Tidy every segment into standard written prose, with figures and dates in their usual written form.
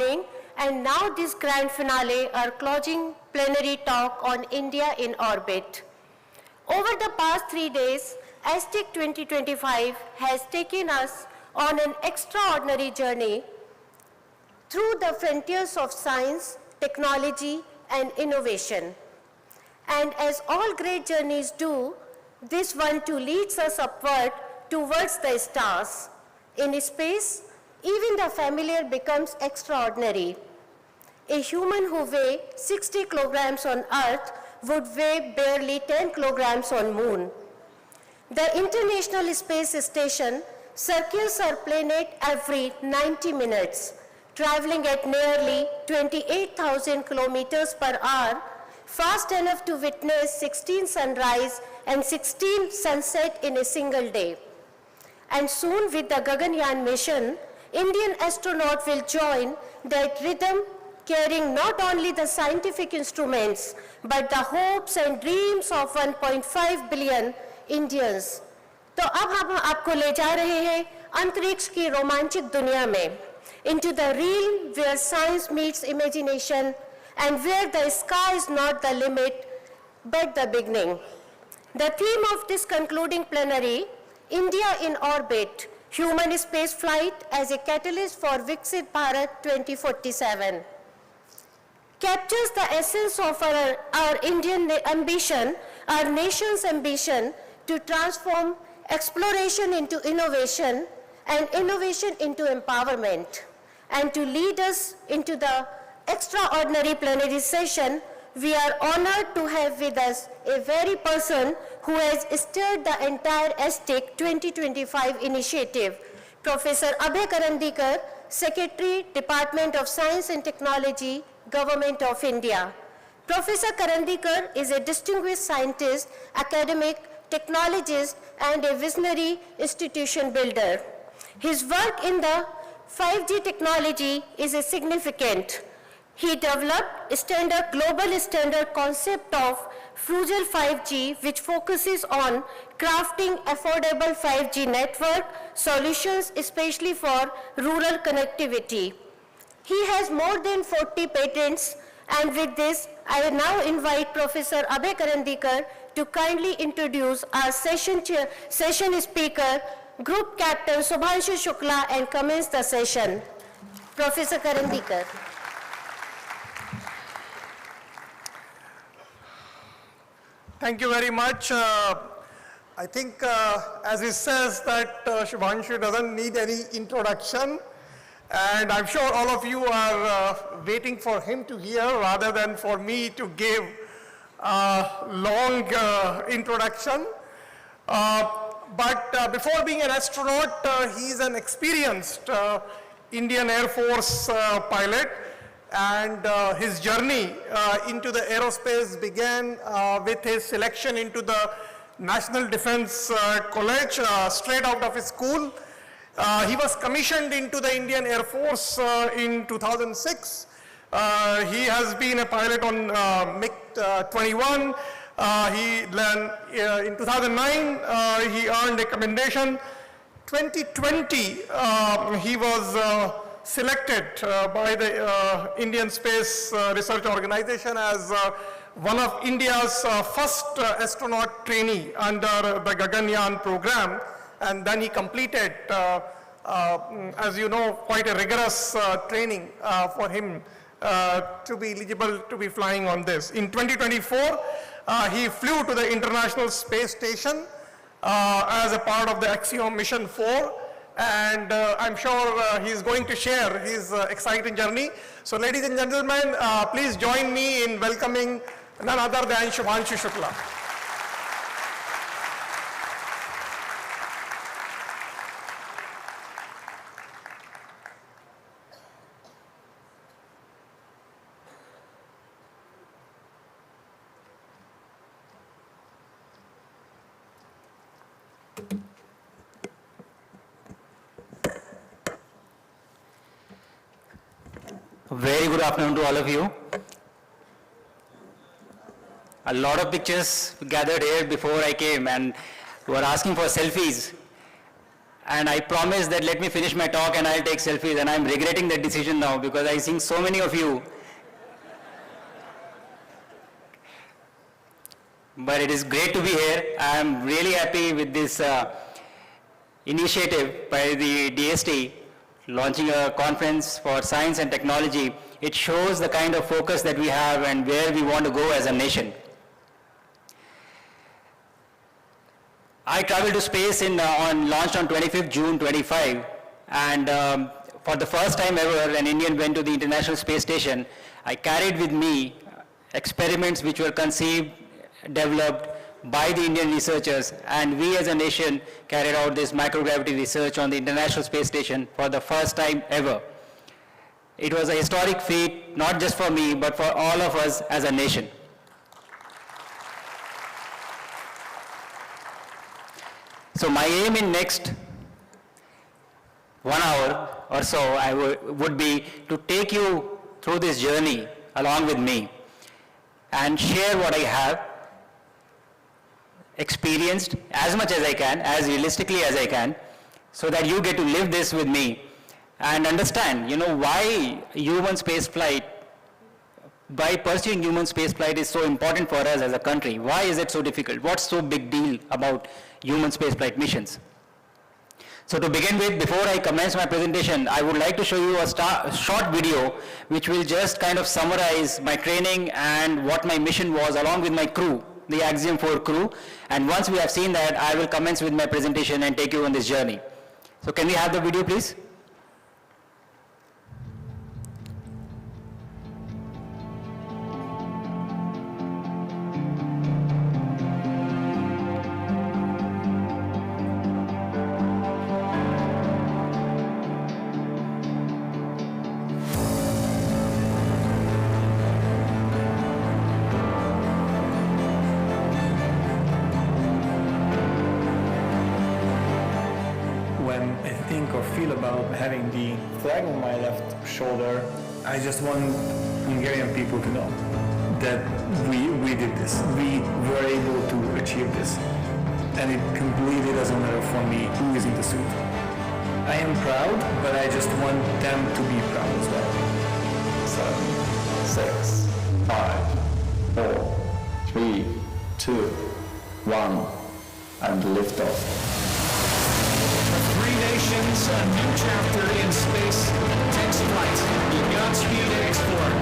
And now this grand finale, our closing plenary talk on India in orbit. Over the past 3 days, ASTIC 2025 has taken us on an extraordinary journey through the frontiers of science, technology, and innovation. And as all great journeys do, this one too leads us upward towards the stars. In space, even the familiar becomes extraordinary. A human who weighs 60 kilograms on Earth would weigh barely 10 kilograms on Moon. The International Space Station circles our planet every 90 minutes, traveling at nearly 28,000 kilometers per hour, fast enough to witness 16 sunrise and 16 sunset in a single day. And soon with the Gaganyaan mission, Indian astronaut will join that rhythm, carrying not only the scientific instruments, but the hopes and dreams of 1.5 billion Indians. तो अब हम आपको ले जा रहे हैं अंतरिक्ष की रोमांचक दुनिया में, into the realm where science meets imagination and where the sky is not the limit, but the beginning. The theme of this concluding plenary, India in orbit, human space flight as a catalyst for Viksit Bharat 2047, captures the essence of our Indian ambition, our nation's ambition to transform exploration into innovation and innovation into empowerment, and to lead us into the extraordinary plenary session. We are honored to have with us a very person who has steered the entire ASTIC 2025 initiative, Professor Abhay Karandikar, Secretary, Department of Science and Technology, Government of India. Professor Karandikar is a distinguished scientist, academic, technologist, and a visionary institution builder. His work in the 5G technology is significant. He developed a global standard concept of frugal 5G, which focuses on crafting affordable 5G network solutions, especially for rural connectivity. He has more than 40 patents, and with this, I now invite Professor Abhay Karandikar to kindly introduce our session speaker, Group Captain Shubhanshu Shukla, and commence the session. Professor Karandikar. Thank you very much. I think, as he says, that Shubhanshu doesn't need any introduction, and I'm sure all of you are waiting for him to hear rather than for me to give a long introduction. But before being an astronaut, he's an experienced Indian Air Force pilot. And his journey into the aerospace began with his selection into the National Defense College straight out of his school. He was commissioned into the Indian Air Force in 2006. He has been a pilot on MiG-21. In 2009, he earned a commendation. 2020, he was selected by the Indian Space Research Organization as one of India's first astronaut trainee under the Gaganyaan program, and then he completed, as you know, quite a rigorous training for him to be eligible to be flying on this. In 2024, he flew to the International Space Station as a part of the Axiom Mission 4. And I'm sure he's going to share his exciting journey. So ladies and gentlemen, please join me in welcoming none other than Shubhanshu Shukla. Very good afternoon to all of you. A lot of pictures gathered here before I came and were asking for selfies. and I promised that let me finish my talk and I'll take selfies, and I'm regretting that decision now because I see so many of you. But it is great to be here. I'm really happy with this initiative by the DST, launching a conference for science and technology. It shows the kind of focus that we have and where we want to go as a nation. I traveled to space launched on 25th June 25, and for the first time ever, an Indian went to the International Space Station. I carried with me experiments which were conceived, developed by the Indian researchers, and we as a nation carried out this microgravity research on the International Space Station for the first time ever. It was a historic feat, not just for me, but for all of us as a nation. So my aim in next 1 hour or so would be to take you through this journey along with me and share what I have experienced as much as I can, as realistically as I can, so that you get to live this with me and understand, why human spaceflight, by pursuing human spaceflight is so important for us as a country. Why is it so difficult? What's so big deal about human spaceflight missions? So to begin with, before I commence my presentation, I would like to show you a short video which will just kind of summarize my training and what my mission was along with my crew, the Axiom 4 crew. And once we have seen that, I will commence with my presentation and take you on this journey. So can we have the video, please? When I think or feel about having the flag on my left shoulder, I just want Hungarian people to know that we did this. We were able to achieve this. And it completely doesn't matter for me who is in the suit. I am proud, but I just want them to be proud as well. 7, 6, 5, 4, 3, 2, 1, and lift off. Three nations, a new chapter in space takes flight. Godspeed and export.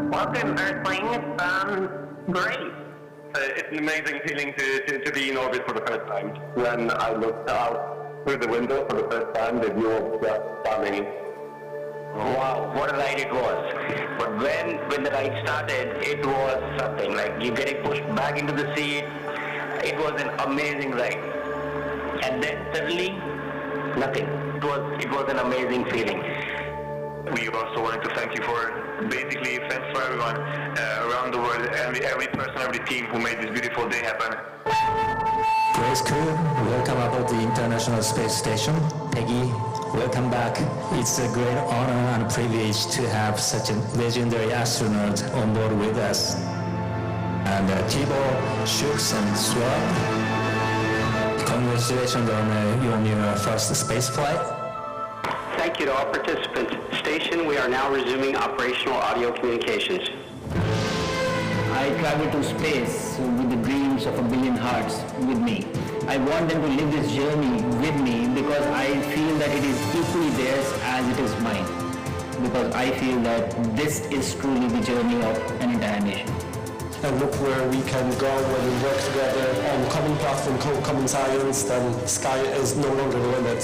Welcome, Earthlings. Great. It's an amazing feeling to be in orbit for the first time. When I looked out through the window for the first time, the view was just stunning. Wow, what a ride it was. But when the ride started, it was something like you getting pushed back into the seat. It was an amazing ride. And then suddenly, nothing. It was an amazing feeling. We also wanted to thank you for basically thanks for everyone around the world, every person, every team who made this beautiful day happen. Grace crew, welcome aboard the International Space Station. Peggy, welcome back. It's a great honor and privilege to have such a legendary astronaut on board with us. And Tibor, Shooks and Swab, congratulations on your first space flight. Thank you to all participants. Station, we are now resuming operational audio communications. I travel to space with the dreams of a billion hearts with me. I want them to live this journey with me because I feel that it is equally theirs as it is mine. Because I feel that this is truly the journey of an entire nation. And look where we can go when we work together on common platform, common science, then sky is no longer the limit.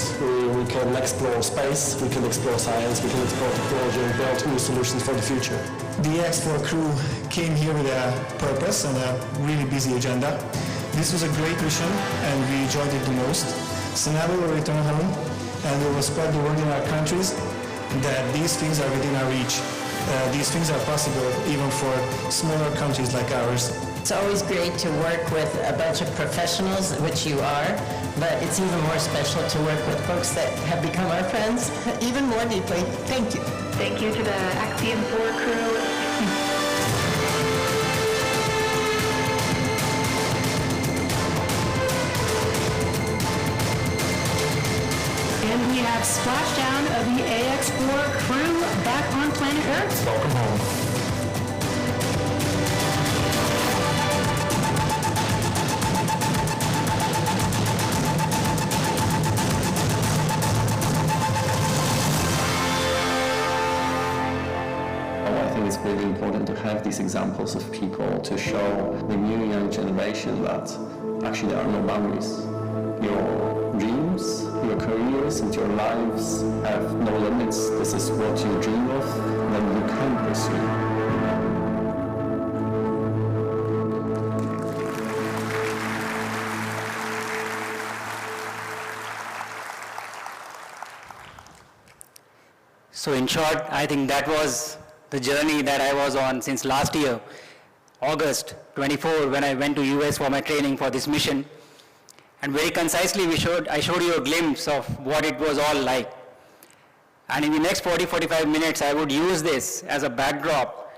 We can explore space, we can explore science, we can explore technology and build new solutions for the future. The X4 crew came here with a purpose and a really busy agenda. This was a great mission and we enjoyed it the most. So now we will return home and we will spread the word in our countries that these things are within our reach. These things are possible even for smaller countries like ours. It's always great to work with a bunch of professionals, which you are, but it's even more special to work with folks that have become our friends even more deeply. Thank you. Thank you to the Axiom 4 crew. And we have splashdown of the AX4 crew back on planet Earth. Welcome home. I think it's really important to have these examples of people to show the new young generation that actually there are no boundaries. Your dreams, your careers, and your lives have no limits. This is what you dream of, then you can pursue. So in short, I think that was the journey that I was on since last year, August 24, when I went to US for my training for this mission. And very concisely, I showed you a glimpse of what it was all like. And in the next 40-45 minutes, I would use this as a backdrop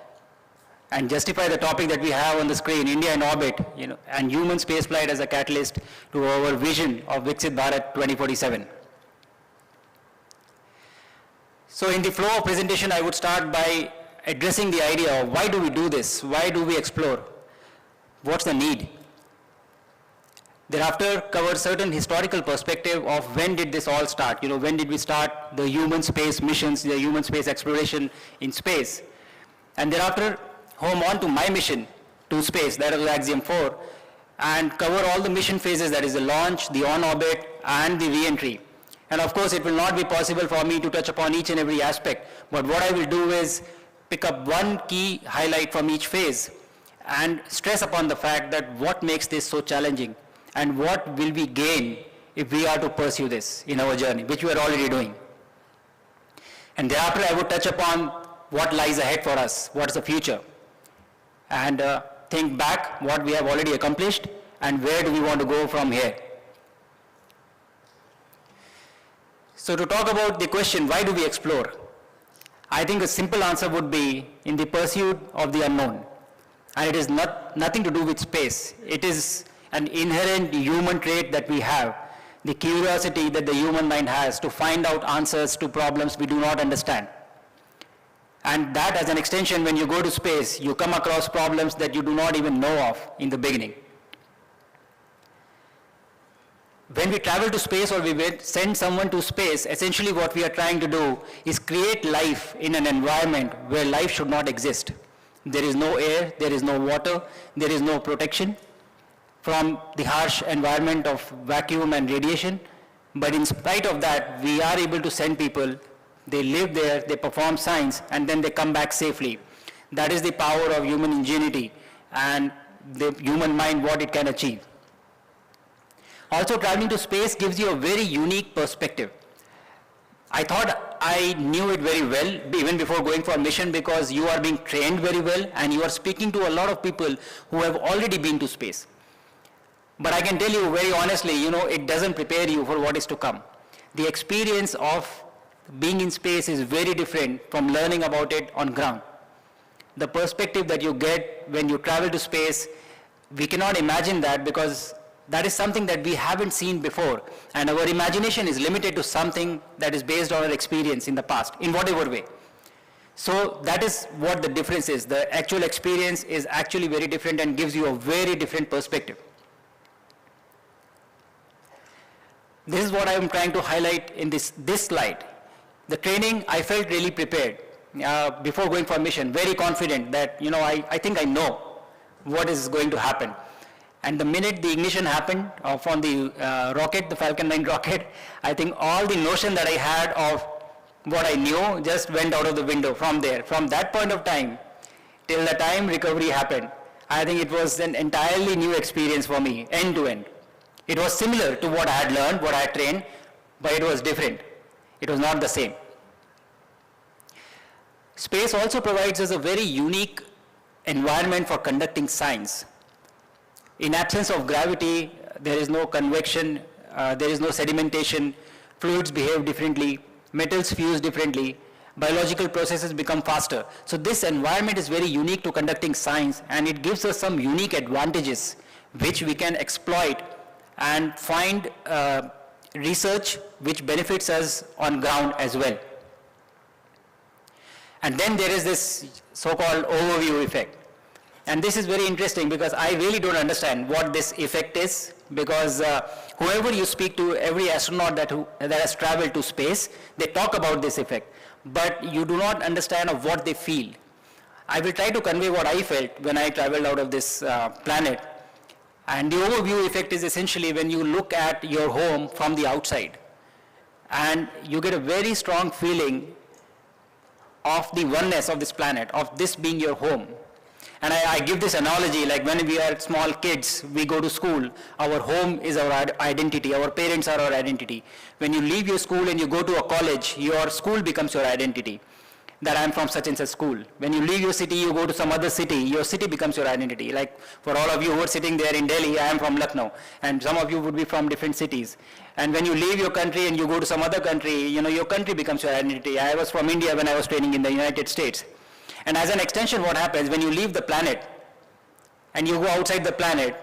and justify the topic that we have on the screen, India in orbit, and human spaceflight as a catalyst to our vision of Viksit Bharat 2047. So in the flow of presentation, I would start by addressing the idea of why do we do this? Why do we explore? What's the need? Thereafter, cover certain historical perspective of when did this all start? When did we start the human space missions, the human space exploration in space? And thereafter, home on to my mission to space, that is Axiom 4, and cover all the mission phases, that is the launch, the on-orbit, and the re-entry. And of course, it will not be possible for me to touch upon each and every aspect, but what I will do is pick up one key highlight from each phase and stress upon the fact that what makes this so challenging and what will we gain if we are to pursue this in our journey, which we are already doing. And thereafter, I would touch upon what lies ahead for us, what's the future, and think back what we have already accomplished and where do we want to go from here. So to talk about the question, why do we explore? I think a simple answer would be in the pursuit of the unknown. And it is nothing to do with space. It is an inherent human trait that we have, the curiosity that the human mind has to find out answers to problems we do not understand. And that as an extension, when you go to space, you come across problems that you do not even know of in the beginning. When we travel to space or we send someone to space, essentially what we are trying to do is create life in an environment where life should not exist. There is no air, there is no water, there is no protection from the harsh environment of vacuum and radiation. But in spite of that, we are able to send people, they live there, they perform science, and then they come back safely. That is the power of human ingenuity and the human mind, what it can achieve. Also, traveling to space gives you a very unique perspective. I thought I knew it very well even before going for a mission, because you are being trained very well and you are speaking to a lot of people who have already been to space. But I can tell you very honestly, it doesn't prepare you for what is to come. The experience of being in space is very different from learning about it on ground. The perspective that you get when you travel to space, we cannot imagine that, because that is something that we haven't seen before, and our imagination is limited to something that is based on our experience in the past, in whatever way. So that is what the difference is. The actual experience is actually very different and gives you a very different perspective. This is what I am trying to highlight in this slide. The training, I felt really prepared before going for a mission, very confident that, I think I know what is going to happen. And the minute the ignition happened from the rocket, the Falcon 9 rocket, I think all the notion that I had of what I knew just went out of the window from there. From that point of time, till the time recovery happened, I think it was an entirely new experience for me, end to end. It was similar to what I had learned, what I had trained, but it was different. It was not the same. Space also provides us a very unique environment for conducting science. In absence of gravity, there is no convection, there is no sedimentation, fluids behave differently, metals fuse differently, biological processes become faster. So this environment is very unique to conducting science, and it gives us some unique advantages which we can exploit and find research which benefits us on ground as well. And then there is this so-called overview effect. And this is very interesting because I really don't understand what this effect is, because whoever you speak to, every astronaut that has traveled to space, they talk about this effect, but you do not understand of what they feel. I will try to convey what I felt when I traveled out of this planet. And the overview effect is essentially when you look at your home from the outside, and you get a very strong feeling of the oneness of this planet, of this being your home. And I give this analogy, like when we are small kids, we go to school, our home is our identity, our parents are our identity. When you leave your school and you go to a college, your school becomes your identity, that I'm from such and such school. When you leave your city, you go to some other city, your city becomes your identity. Like for all of you who are sitting there in Delhi, I am from Lucknow, and some of you would be from different cities. And when you leave your country and you go to some other country, you know, your country becomes your identity. I was from India when I was training in the United States. And as an extension, what happens when you leave the planet and you go outside the planet,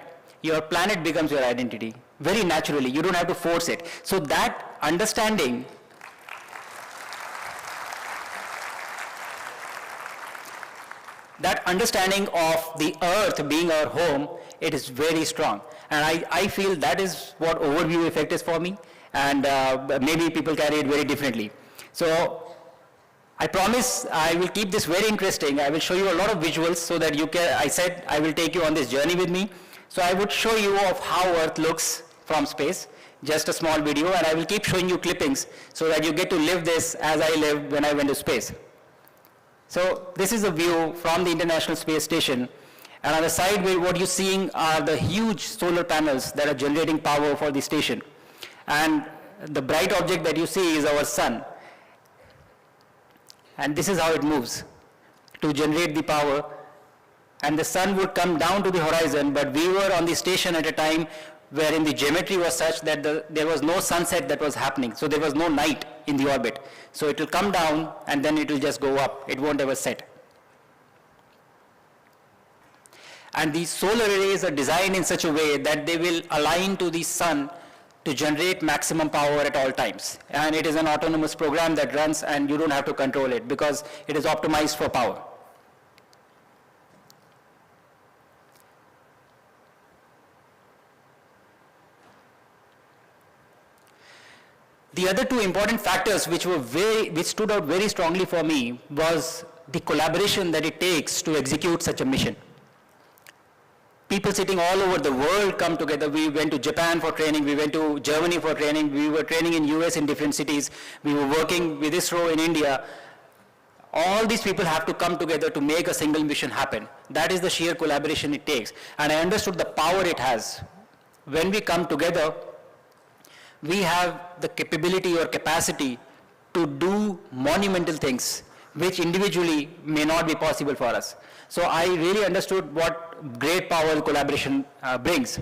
your planet becomes your identity, very naturally. You don't have to force it. So that understanding of the earth being our home, it is very strong. And I feel that is what overview effect is for me, and maybe people carry it very differently. So I promise I will keep this very interesting. I will show you a lot of visuals so that you can, I said I will take you on this journey with me. So I would show you of how Earth looks from space, just a small video, and I will keep showing you clippings so that you get to live this as I lived when I went to space. So this is a view from the International Space Station, and on the side what you're seeing are the huge solar panels that are generating power for the station. And the bright object that you see is our sun. And this is how it moves to generate the power. And the sun would come down to the horizon, but we were on the station at a time wherein the geometry was such that there was no sunset that was happening. So there was no night in the orbit. So it will come down and then it will just go up. It won't ever set. And these solar arrays are designed in such a way that they will align to the sun to generate maximum power at all times. And it is an autonomous program that runs, and you don't have to control it because it is optimized for power. The other two important factors which stood out very strongly for me was the collaboration that it takes to execute such a mission. People sitting all over the world come together. We went to Japan for training, we went to Germany for training, we were training in US in different cities, we were working with ISRO in India. All these people have to come together to make a single mission happen. That is the sheer collaboration it takes. And I understood the power it has. When we come together, we have the capability or capacity to do monumental things which individually may not be possible for us. So I really understood what great power collaboration brings.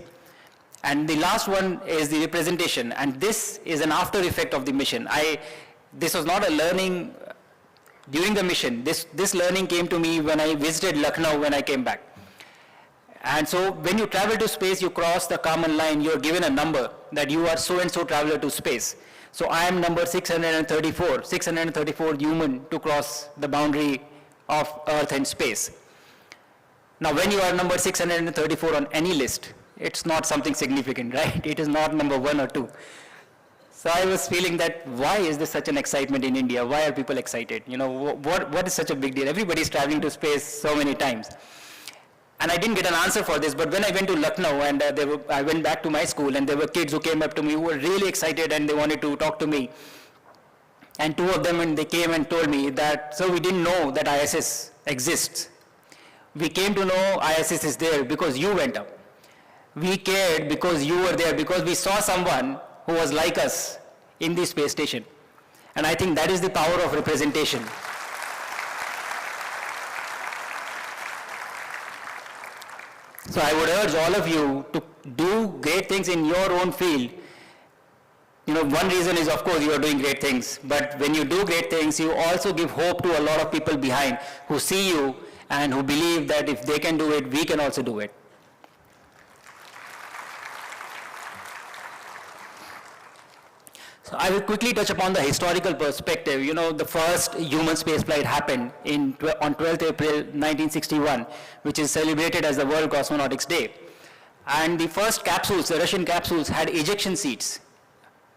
And the last one is the representation, and this is an after effect of the mission. This was not a learning during the mission. This learning came to me when I visited Lucknow when I came back. And so when you travel to space, you cross the common line, you're given a number that you are so-and-so traveler to space. So I am number 634 human to cross the boundary of Earth and space. Now when you are number 634 on any list, it's not something significant, right? It is not number 1 or 2. So I was feeling that why is this such an excitement in India? Why are people excited? You know, what is such a big deal? Everybody's traveling to space so many times. And I didn't get an answer for this, but when I went to Lucknow and I went back to my school, and there were kids who came up to me who were really excited and they wanted to talk to me. And two of them, and they came and told me that, so we didn't know that ISS exists. We came to know ISS is there because you went up. We cared because you were there, because we saw someone who was like us in the space station. And I think that is the power of representation. So I would urge all of you to do great things in your own field. You know, one reason is, of course, you are doing great things, but when you do great things, you also give hope to a lot of people behind who see you and who believe that if they can do it, we can also do it. So I will quickly touch upon the historical perspective. You know, the first human spaceflight happened on 12th April 1961, which is celebrated as the World Cosmonautics Day. And the first capsules, the Russian capsules, had ejection seats,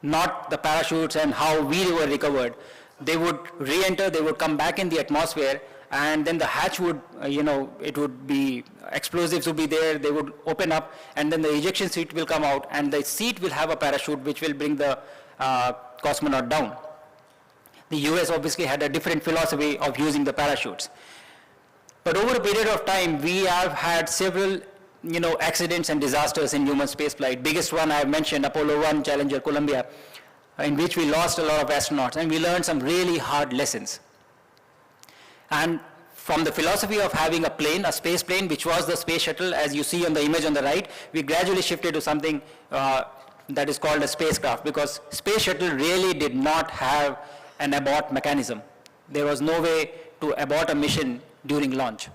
not the parachutes and how we were recovered. They would re-enter, they would come back in the atmosphere, and then the hatch would, it would be, explosives would be there, they would open up, and then the ejection seat will come out, and the seat will have a parachute which will bring the cosmonaut down. The US obviously had a different philosophy of using the parachutes. But over a period of time, we have had several accidents and disasters in human spaceflight. Biggest one I have mentioned, Apollo 1 Challenger Columbia, in which we lost a lot of astronauts, and we learned some really hard lessons. And from the philosophy of having a plane, a space plane, which was the space shuttle, as you see on the image on the right, we gradually shifted to something that is called a spacecraft, because space shuttle really did not have an abort mechanism. There was no way to abort a mission during launch.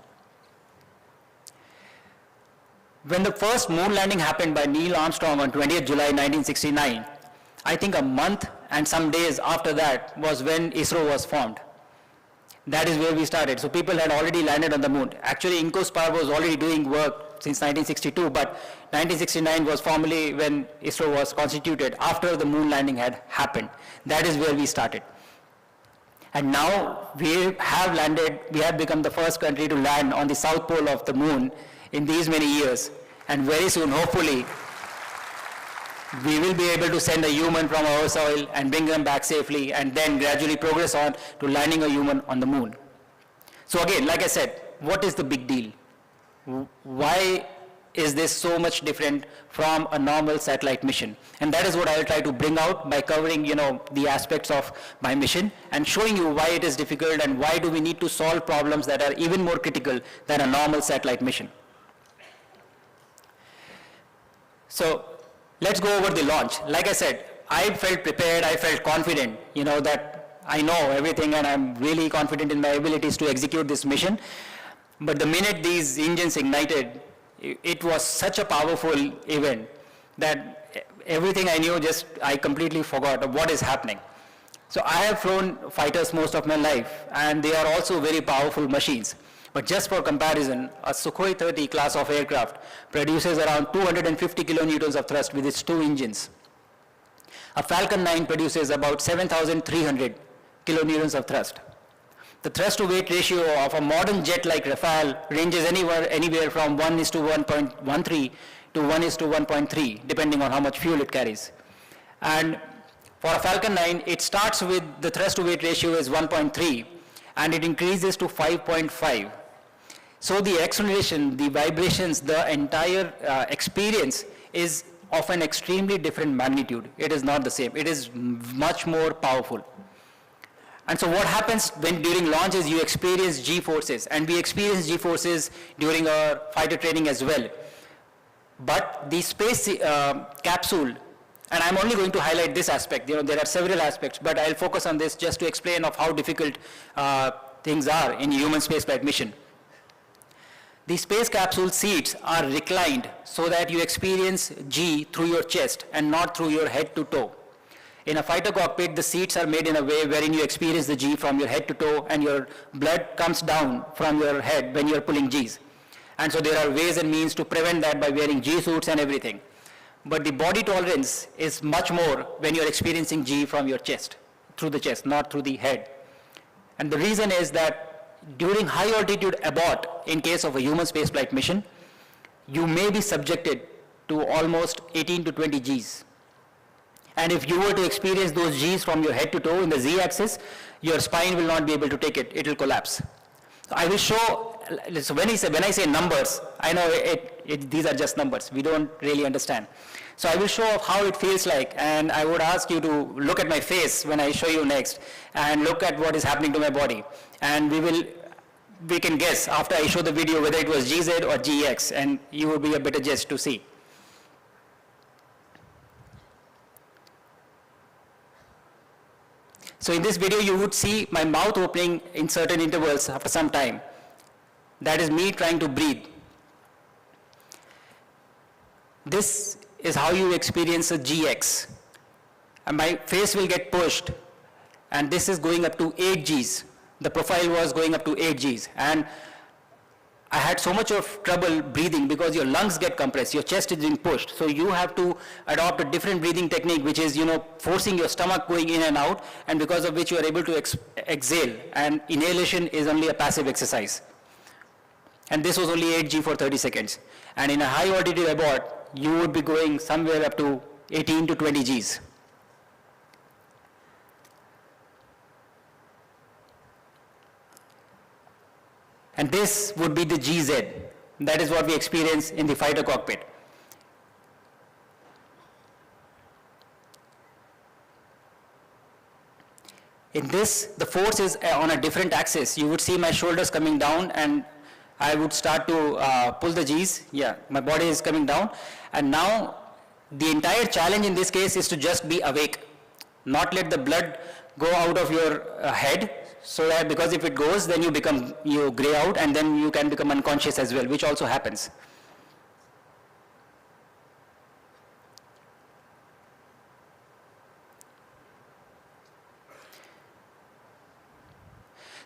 When the first moon landing happened by Neil Armstrong on 20th July 1969, I think a month and some days after that was when ISRO was formed. That is where we started. So people had already landed on the moon. Actually, IncoSpar was already doing work since 1962, but 1969 was formally when ISRO was constituted after the moon landing had happened. That is where we started. And now we have landed, we have become the first country to land on the south pole of the moon in these many years. And very soon, hopefully, we will be able to send a human from our soil and bring them back safely, and then gradually progress on to landing a human on the moon. So again, like I said, what is the big deal? Why is this so much different from a normal satellite mission? And that is what I will try to bring out by covering, the aspects of my mission and showing you why it is difficult and why do we need to solve problems that are even more critical than a normal satellite mission. So let's go over the launch. Like I said, I felt prepared, I felt confident, that I know everything and I'm really confident in my abilities to execute this mission. But the minute these engines ignited, it was such a powerful event that everything I knew, I completely forgot of what is happening. So I have flown fighters most of my life, and they are also very powerful machines. But just for comparison, a Sukhoi 30 class of aircraft produces around 250 kilonewtons of thrust with its two engines. A Falcon 9 produces about 7,300 kilonewtons of thrust. The thrust-to-weight ratio of a modern jet like Rafale ranges anywhere from 1:1.13 to 1:1.3, depending on how much fuel it carries. And for a Falcon 9, it starts with the thrust-to-weight ratio is 1.3, and it increases to 5.5. So the acceleration, the vibrations, the entire experience is of an extremely different magnitude. It is not the same. It is much more powerful. And so what happens when during launch is you experience G-forces, and we experience G-forces during our fighter training as well. But the space capsule, and I'm only going to highlight this aspect, there are several aspects, but I'll focus on this just to explain of how difficult things are in human spaceflight mission. The space capsule seats are reclined so that you experience G through your chest and not through your head to toe. In a fighter cockpit, the seats are made in a way wherein you experience the G from your head to toe, and your blood comes down from your head when you're pulling Gs. And so there are ways and means to prevent that by wearing G suits and everything. But the body tolerance is much more when you're experiencing G from your chest, through the chest, not through the head. And the reason is that during high altitude abort, in case of a human spaceflight mission, you may be subjected to almost 18 to 20 Gs. And if you were to experience those Gs from your head to toe in the Z-axis, your spine will not be able to take it. It will collapse. So I will show, so when I say numbers, I know these are just numbers. We don't really understand. So I will show how it feels like, and I would ask you to look at my face when I show you next, and look at what is happening to my body. And we will we can guess after I show the video whether it was GZ or GX, and you will be a better judge to see. So in this video, you would see my mouth opening in certain intervals after some time. That is me trying to breathe. This is how you experience a GX. And my face will get pushed, and this is going up to 8 Gs. The profile was going up to 8 Gs. And I had so much of trouble breathing because your lungs get compressed, your chest is being pushed. So you have to adopt a different breathing technique, which is, forcing your stomach going in and out, and because of which you are able to exhale. And inhalation is only a passive exercise. And this was only 8 G for 30 seconds. And in a high altitude abort, you would be going somewhere up to 18 to 20 Gs. And this would be the GZ. That is what we experience in the fighter cockpit. In this, the force is on a different axis. You would see my shoulders coming down, and I would start to pull the Gs. Yeah, my body is coming down. And now, the entire challenge in this case is to just be awake. Not let the blood go out of your head, so that, because if it goes, then you gray out, and then you can become unconscious as well, which also happens.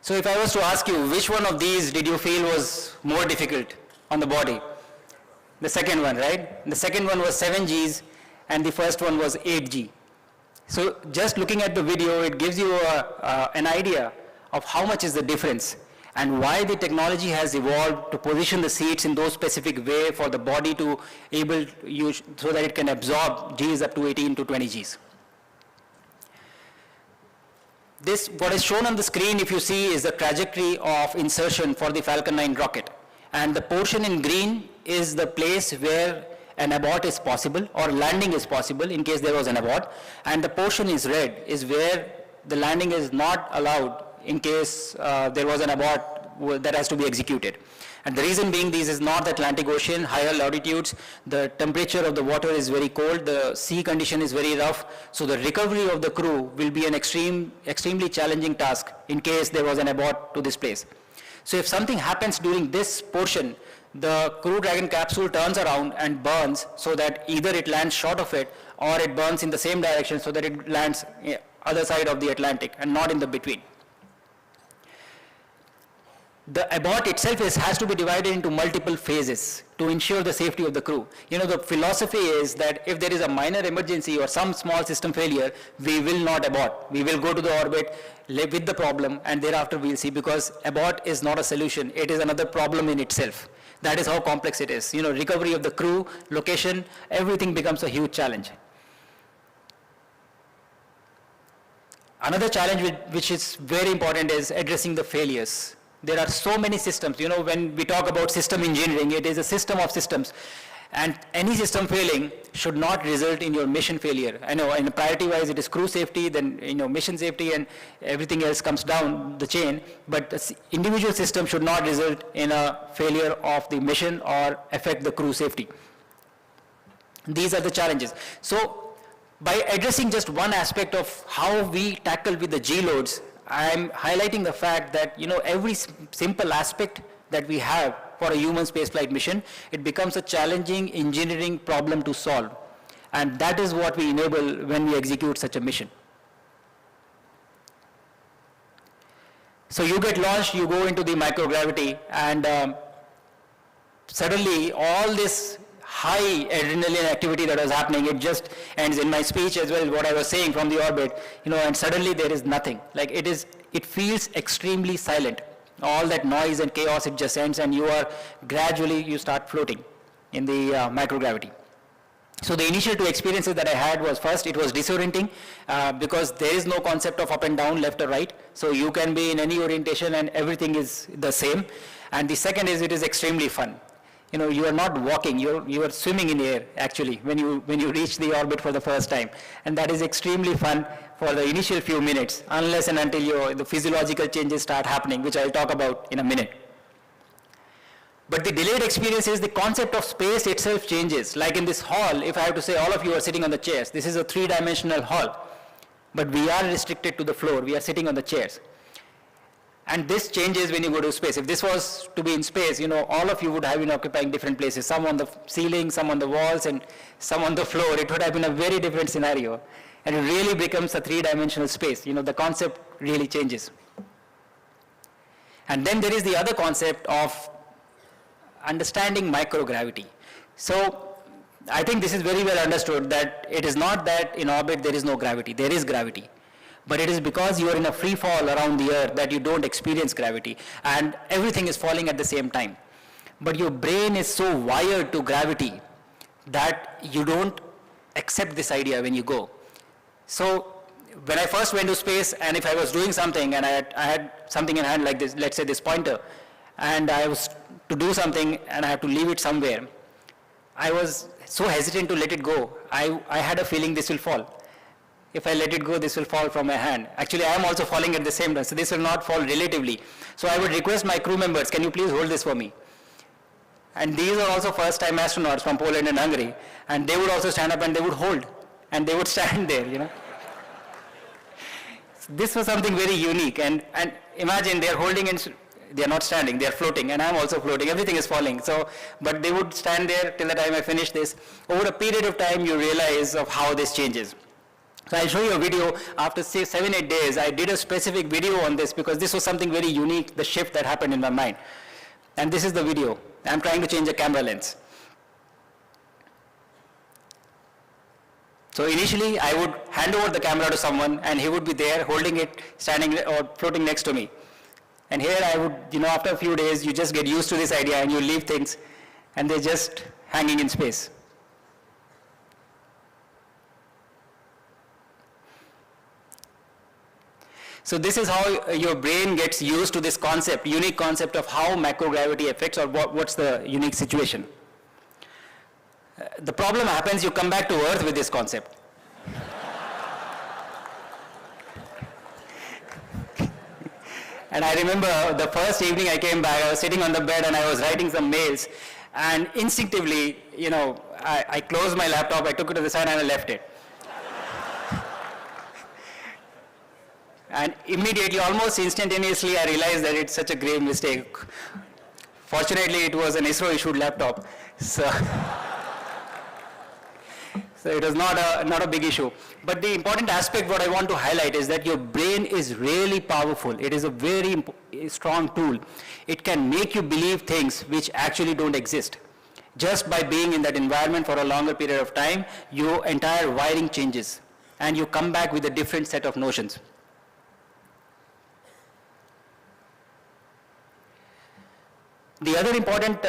So if I was to ask you, which one of these did you feel was more difficult on the body? The second one, right? The second one was 7 Gs, and the first one was 8 G. So just looking at the video, it gives you an idea of how much is the difference and why the technology has evolved to position the seats in those specific way for the body to able to use, so that it can absorb Gs up to 18 to 20 Gs. This, what is shown on the screen, if you see, is the trajectory of insertion for the Falcon 9 rocket. And the portion in green is the place where an abort is possible, or landing is possible in case there was an abort. And the portion is red is where the landing is not allowed in case there was an abort that has to be executed. And the reason being, this is North Atlantic Ocean, higher latitudes, the temperature of the water is very cold, the sea condition is very rough, so the recovery of the crew will be an extremely challenging task in case there was an abort to this place. So if something happens during this portion, the Crew Dragon capsule turns around and burns, so that either it lands short of it or it burns in the same direction so that it lands other side of the Atlantic and not in the between. The abort itself has to be divided into multiple phases to ensure the safety of the crew. The philosophy is that if there is a minor emergency or some small system failure, we will not abort. We will go to the orbit, live with the problem, and thereafter we'll see, because abort is not a solution. It is another problem in itself. That is how complex it is. Recovery of the crew, location, everything becomes a huge challenge. Another challenge which is very important is addressing the failures. There are so many systems. When we talk about system engineering, it is a system of systems. And any system failing should not result in your mission failure. I know, in priority-wise, it is crew safety, then mission safety, and everything else comes down the chain. But the individual system should not result in a failure of the mission or affect the crew safety. These are the challenges. So, by addressing just one aspect of how we tackle with the G loads, I'm highlighting the fact that every simple aspect that we have for a human spaceflight mission, it becomes a challenging engineering problem to solve. And that is what we enable when we execute such a mission. So you get launched, you go into the microgravity, and suddenly all this high adrenaline activity that was happening, it just ends. In my speech as well, what I was saying from the orbit, and suddenly there is nothing. Like it feels extremely silent. All that noise and chaos, it just ends, and you start floating in the microgravity. So the initial 2 experiences that I had was, first, it was disorienting because there is no concept of up and down, left or right. So you can be in any orientation and everything is the same. And the second is, it is extremely fun. You are not walking, you are swimming in the air, actually, when you reach the orbit for the first time. And that is extremely fun for the initial few minutes, unless and until the physiological changes start happening, which I'll talk about in a minute. But the delayed experience is the concept of space itself changes. Like in this hall, if I have to say all of you are sitting on the chairs, this is a three-dimensional hall. But we are restricted to the floor, we are sitting on the chairs. And this changes when you go to space. If this was to be in space, all of you would have been occupying different places, some on the ceiling, some on the walls, and some on the floor. It would have been a very different scenario. And it really becomes a three-dimensional space. The concept really changes. And then there is the other concept of understanding microgravity. So I think this is very well understood that it is not that in orbit there is no gravity. There is gravity. But it is because you are in a free fall around the earth that you don't experience gravity, and everything is falling at the same time. But your brain is so wired to gravity that you don't accept this idea when you go. So when I first went to space, and if I was doing something and I had something in hand like this, let's say this pointer, and I was to do something and I have to leave it somewhere, I was so hesitant to let it go. I had a feeling this will fall. If I let it go, this will fall from my hand. Actually, I am also falling at the same time, so this will not fall relatively. So I would request my crew members, can you please hold this for me? And these are also first-time astronauts from Poland and Hungary, and they would also stand up and they would hold, and they would stand there, This was something very unique, and imagine they are holding and they are not standing, they are floating, and I am also floating, everything is falling. So, but they would stand there till the time I finish this. Over a period of time, you realize of how this changes. So I'll show you a video. After say 7-8 days, I did a specific video on this because this was something very unique, the shift that happened in my mind. And this is the video. I'm trying to change the camera lens. So initially, I would hand over the camera to someone and he would be there holding it, standing or floating next to me. And here I would, after a few days, you just get used to this idea and you leave things and they're just hanging in space. So this is how your brain gets used to this concept, unique concept of how macrogravity affects or what's the unique situation. The problem happens, you come back to Earth with this concept. And I remember the first evening I came back, I was sitting on the bed and I was writing some mails, and instinctively, I closed my laptop, I took it to the side and I left it. And immediately, almost instantaneously, I realized that it's such a grave mistake. Fortunately, it was an ISRO-issued laptop, so it was not a big issue. But the important aspect what I want to highlight is that your brain is really powerful. It is a very strong tool. It can make you believe things which actually don't exist. Just by being in that environment for a longer period of time, your entire wiring changes, and you come back with a different set of notions. The other important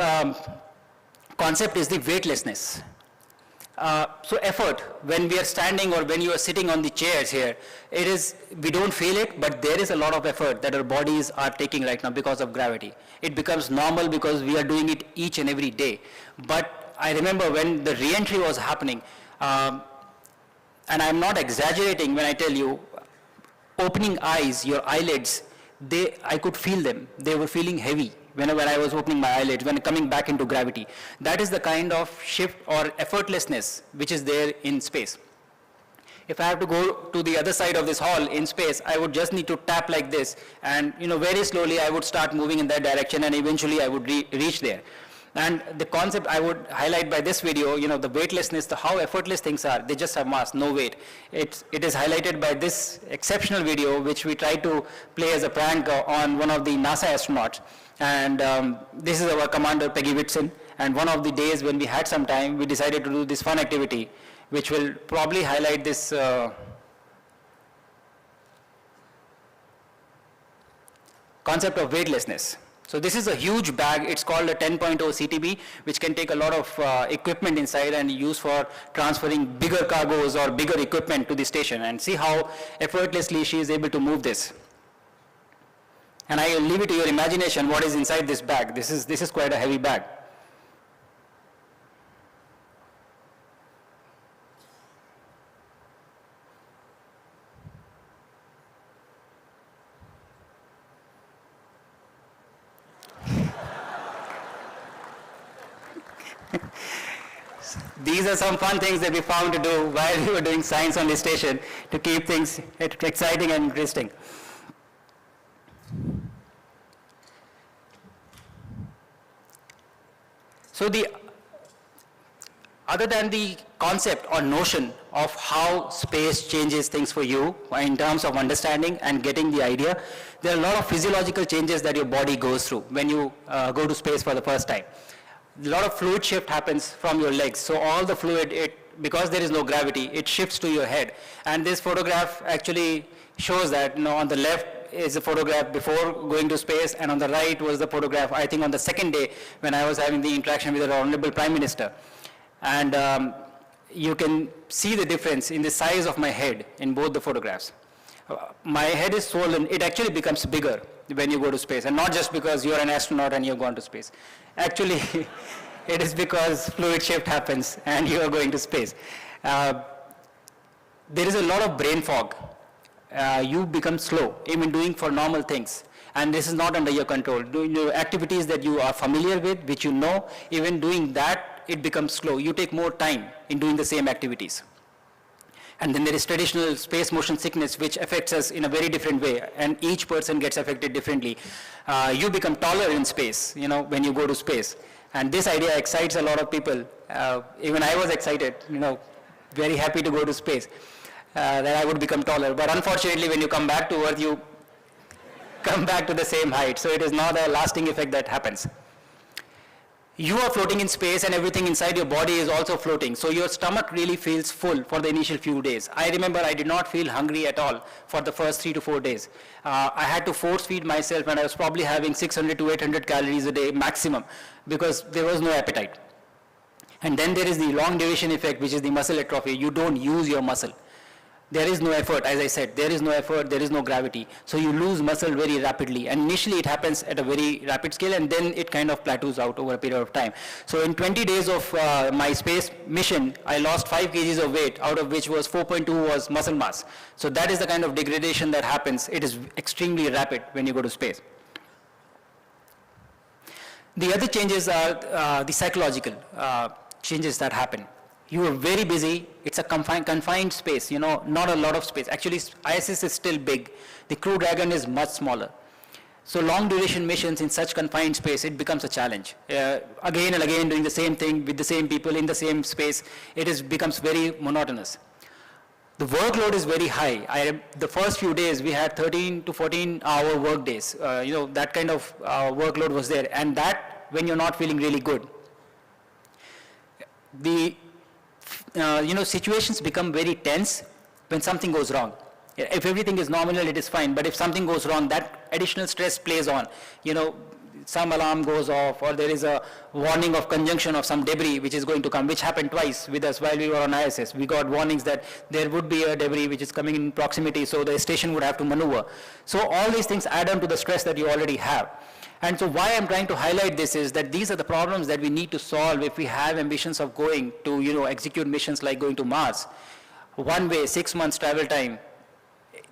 concept is the weightlessness. So effort, when we are standing or when you are sitting on the chairs here, we don't feel it, but there is a lot of effort that our bodies are taking right now because of gravity. It becomes normal because we are doing it each and every day. But I remember when the re-entry was happening, and I'm not exaggerating when I tell you, opening eyes, your eyelids, I could feel them. They were feeling heavy whenever I was opening my eyelids, when coming back into gravity. That is the kind of shift or effortlessness which is there in space. If I have to go to the other side of this hall in space, I would just need to tap like this, and very slowly I would start moving in that direction, and eventually I would reach there. And the concept I would highlight by this video, the weightlessness, how effortless things are. They just have mass, no weight. It is highlighted by this exceptional video, which we tried to play as a prank on one of the NASA astronauts. And this is our commander, Peggy Whitson. And one of the days when we had some time, we decided to do this fun activity, which will probably highlight this concept of weightlessness. So this is a huge bag. It's called a 10.0 CTB, which can take a lot of equipment inside and use for transferring bigger cargoes or bigger equipment to the station. And see how effortlessly she is able to move this. And I will leave it to your imagination what is inside this bag. This is quite a heavy bag. These are some fun things that we found to do while we were doing science on the station to keep things exciting and interesting. So other than the concept or notion of how space changes things for you in terms of understanding and getting the idea, there are a lot of physiological changes that your body goes through when you go to space for the first time. A lot of fluid shift happens from your legs. So all the fluid, because there is no gravity, it shifts to your head. And this photograph actually shows that, on the left is a photograph before going to space, and on the right was the photograph, I think, on the second day when I was having the interaction with the Honorable Prime Minister. And you can see the difference in the size of my head in both the photographs. My head is swollen. It actually becomes bigger when you go to space, and not just because you're an astronaut and you've gone to space. Actually, it is because fluid shift happens and you are going to space. There is a lot of brain fog. You become slow, even doing for normal things. And this is not under your control. Doing activities that you are familiar with, which you know, even doing that, it becomes slow. You take more time in doing the same activities. And then there is traditional space motion sickness, which affects us in a very different way, and each person gets affected differently. You become taller in space, when you go to space. And this idea excites a lot of people. Even I was excited, very happy to go to space, that I would become taller. But unfortunately, when you come back to Earth, you come back to the same height. So it is not a lasting effect that happens. You are floating in space, and everything inside your body is also floating. So your stomach really feels full for the initial few days. I remember I did not feel hungry at all for the first 3 to 4 days. I had to force feed myself, and I was probably having 600 to 800 calories a day maximum, because there was no appetite. And then there is the long duration effect, which is the muscle atrophy. You don't use your muscle. There is no effort, as I said, there is no effort, there is no gravity. So you lose muscle very rapidly. And initially it happens at a very rapid scale, and then it kind of plateaus out over a period of time. So in 20 days of my space mission, I lost 5 kgs of weight, out of which was 4.2 was muscle mass. So that is the kind of degradation that happens. It is extremely rapid when you go to space. The other changes are the psychological changes that happen. You are very busy. It's a confined space, not a lot of space. Actually, ISS is still big. The Crew Dragon is much smaller. So long duration missions in such confined space, it becomes a challenge. Again and again doing the same thing with the same people in the same space, becomes very monotonous. The workload is very high. The first few days we had 13 to 14 hour work days. That kind of workload was there, and that when you're not feeling really good. The situations become very tense when something goes wrong. If everything is nominal, it is fine, but if something goes wrong, that additional stress plays on. Some alarm goes off, or there is a warning of conjunction of some debris which is going to come, which happened twice with us while we were on ISS. We got warnings that there would be a debris which is coming in proximity, so the station would have to maneuver. So all these things add on to the stress that you already have. And so why I'm trying to highlight this is that these are the problems that we need to solve if we have ambitions of going to, execute missions like going to Mars. One way, 6 months travel time.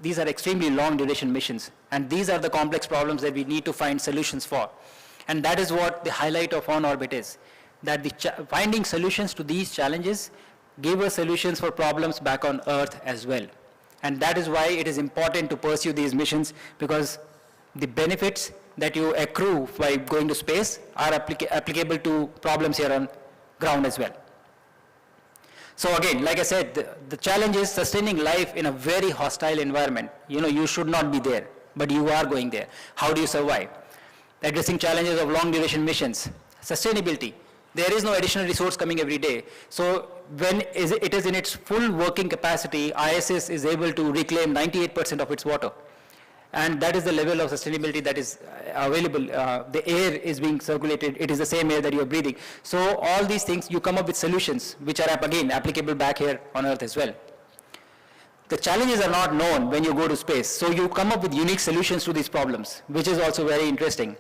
These are extremely long duration missions. And these are the complex problems that we need to find solutions for. And that is what the highlight of On Orbit is. That finding solutions to these challenges give us solutions for problems back on Earth as well. And that is why it is important to pursue these missions, because the benefits that you accrue by going to space are applicable to problems here on ground as well. So again, like I said, the challenge is sustaining life in a very hostile environment. You should not be there, but you are going there. How do you survive? Addressing challenges of long duration missions. Sustainability. There is no additional resource coming every day. So when it is in its full working capacity, ISS is able to reclaim 98% of its water. And that is the level of sustainability that is available. The air is being circulated. It is the same air that you are breathing. So all these things, you come up with solutions which are, again, applicable back here on Earth as well. The challenges are not known when you go to space. So you come up with unique solutions to these problems, which is also very interesting.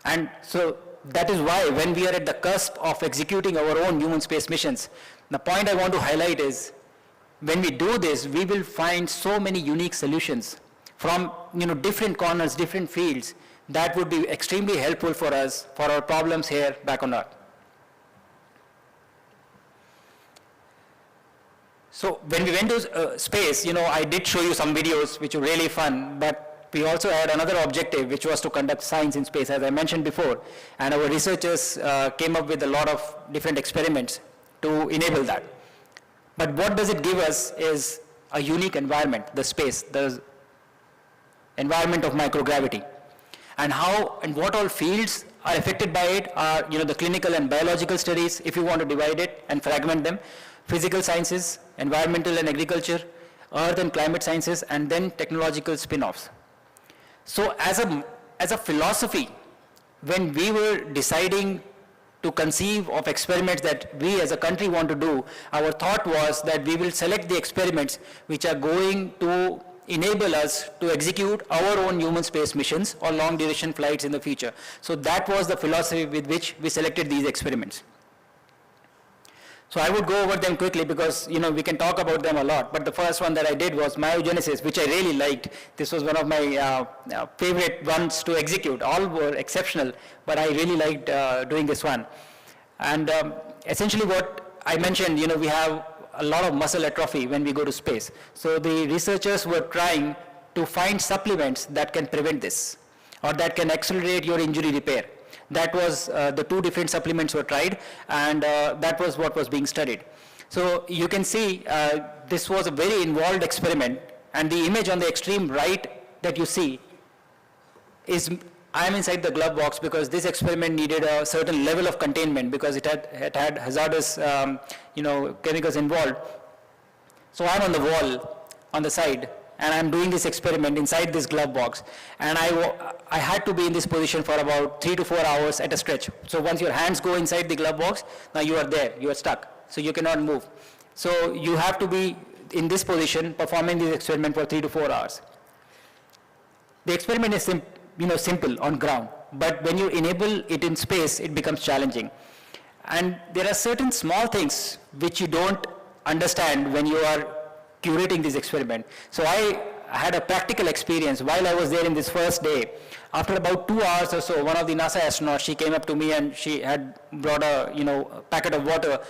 And so that is why when we are at the cusp of executing our own human space missions, the point I want to highlight is when we do this, we will find so many unique solutions from different corners, different fields, that would be extremely helpful for us, for our problems here back on Earth. So when we went to space, I did show you some videos which were really fun, but we also had another objective, which was to conduct science in space, as I mentioned before. And our researchers came up with a lot of different experiments to enable that. But what does it give us is a unique environment, the space, the environment of microgravity. And how and what all fields are affected by it are, the clinical and biological studies, if you want to divide it and fragment them, physical sciences, environmental and agriculture, earth and climate sciences, and then technological spin-offs. So as a philosophy, when we were deciding to conceive of experiments that we as a country want to do, our thought was that we will select the experiments which are going to enable us to execute our own human space missions or long duration flights in the future. So that was the philosophy with which we selected these experiments. So I would go over them quickly because, we can talk about them a lot. But the first one that I did was myogenesis, which I really liked. This was one of my favorite ones to execute. All were exceptional, but I really liked doing this one. And essentially what I mentioned, we have a lot of muscle atrophy when we go to space. So the researchers were trying to find supplements that can prevent this, or that can accelerate your injury repair. That was the two different supplements were tried, and that was what was being studied. So you can see this was a very involved experiment, and the image on the extreme right that you see is I am inside the glove box because this experiment needed a certain level of containment because it had hazardous chemicals involved. So I'm on the wall on the side, and I'm doing this experiment inside this glove box, and I had to be in this position for about 3 to 4 hours at a stretch. So once your hands go inside the glove box, now you are there, you are stuck, so you cannot move. So you have to be in this position performing this experiment for 3 to 4 hours. The experiment is simple on ground, but when you enable it in space, it becomes challenging. And there are certain small things which you don't understand when you are curating this experiment. So I had a practical experience while I was there in this first day. After about 2 hours or so, one of the NASA astronauts, she came up to me and she had brought a packet of water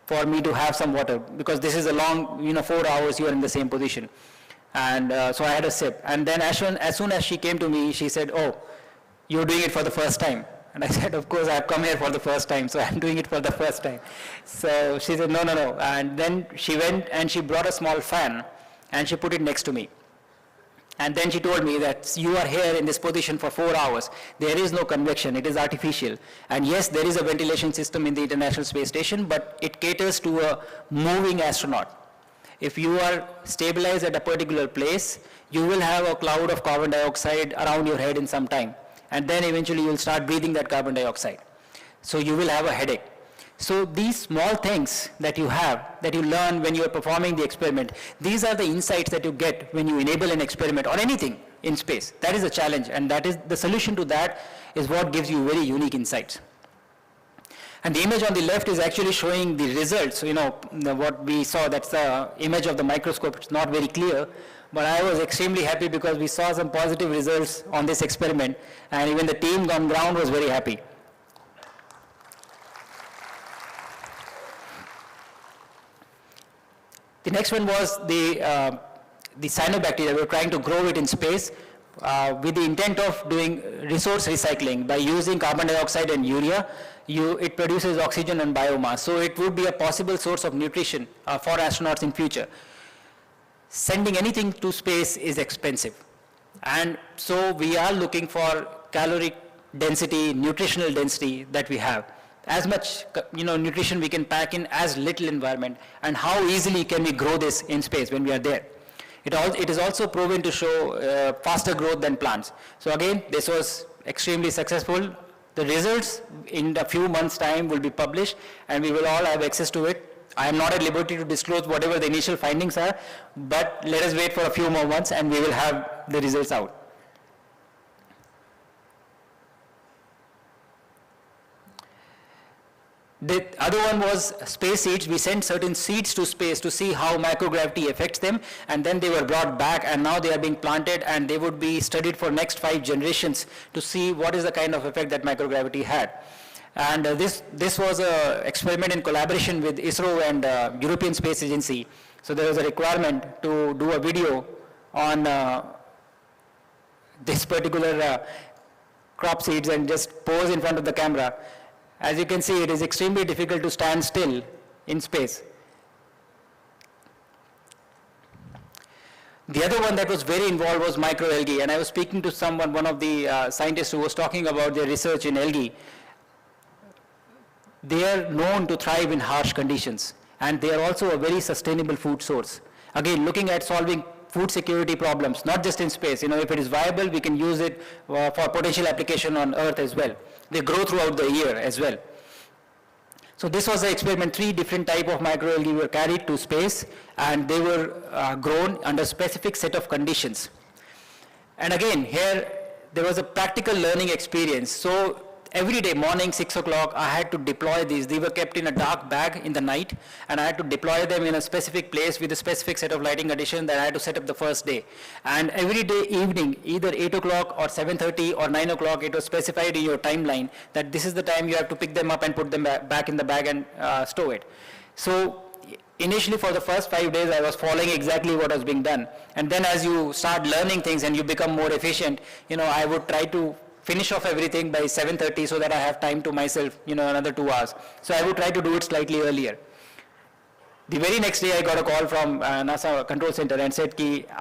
for me to have some water, because this is a long, 4 hours you are in the same position. And so I had a sip. And then as soon as she came to me, she said, "Oh, you're doing it for the first time." And I said, "Of course, I've come here for the first time, so I'm doing it for the first time." So she said, no. And then she went and she brought a small fan and she put it next to me. And then she told me that you are here in this position for 4 hours. There is no convection, it is artificial. And yes, there is a ventilation system in the International Space Station, but it caters to a moving astronaut. If you are stabilized at a particular place, you will have a cloud of carbon dioxide around your head in some time. And then eventually you will start breathing that carbon dioxide. So you will have a headache. So these small things that you have, that you learn when you are performing the experiment, these are the insights that you get when you enable an experiment or anything in space. That is a challenge, and that is the solution to that is what gives you very unique insights. And the image on the left is actually showing the results, what we saw, that's the image of the microscope. It's not very clear, but I was extremely happy because we saw some positive results on this experiment, and even the team on ground was very happy. The next one was the cyanobacteria. We were trying to grow it in space with the intent of doing resource recycling. By using carbon dioxide and urea, it produces oxygen and biomass. So it would be a possible source of nutrition for astronauts in future. Sending anything to space is expensive. And so we are looking for caloric density, nutritional density that we have. As much nutrition we can pack in as little environment, and how easily can we grow this in space when we are there. It is also proven to show faster growth than plants. So again, this was extremely successful. The results in a few months' time will be published, and we will all have access to it. I am not at liberty to disclose whatever the initial findings are, but let us wait for a few more months and we will have the results out. The other one was space seeds. We sent certain seeds to space to see how microgravity affects them, and then they were brought back, and now they are being planted, and they would be studied for next 5 generations to see what is the kind of effect that microgravity had. And this was an experiment in collaboration with ISRO and European Space Agency. So there was a requirement to do a video on this particular crop seeds and just pose in front of the camera. As you can see, it is extremely difficult to stand still in space. The other one that was very involved was microalgae, and I was speaking to someone, one of the scientists who was talking about their research in algae. They are known to thrive in harsh conditions, and they are also a very sustainable food source. Again, looking at solving food security problems, not just in space. If it is viable, we can use it for potential application on Earth as well. They grow throughout the year as well. So this was the experiment. 3 different type of microalgae were carried to space, and they were grown under specific set of conditions. And again, here there was a practical learning experience. So every day morning, 6 o'clock, I had to deploy these. They were kept in a dark bag in the night, and I had to deploy them in a specific place with a specific set of lighting conditions that I had to set up the first day. And every day evening, either 8 o'clock or 7:30 or 9 o'clock, it was specified in your timeline that this is the time you have to pick them up and put them back in the bag and stow it. So initially for the first 5 days, I was following exactly what was being done. And then as you start learning things and you become more efficient, I would try to finish off everything by 7:30 so that I have time to myself, another 2 hours. So I would try to do it slightly earlier. The very next day I got a call from NASA Control Center and said,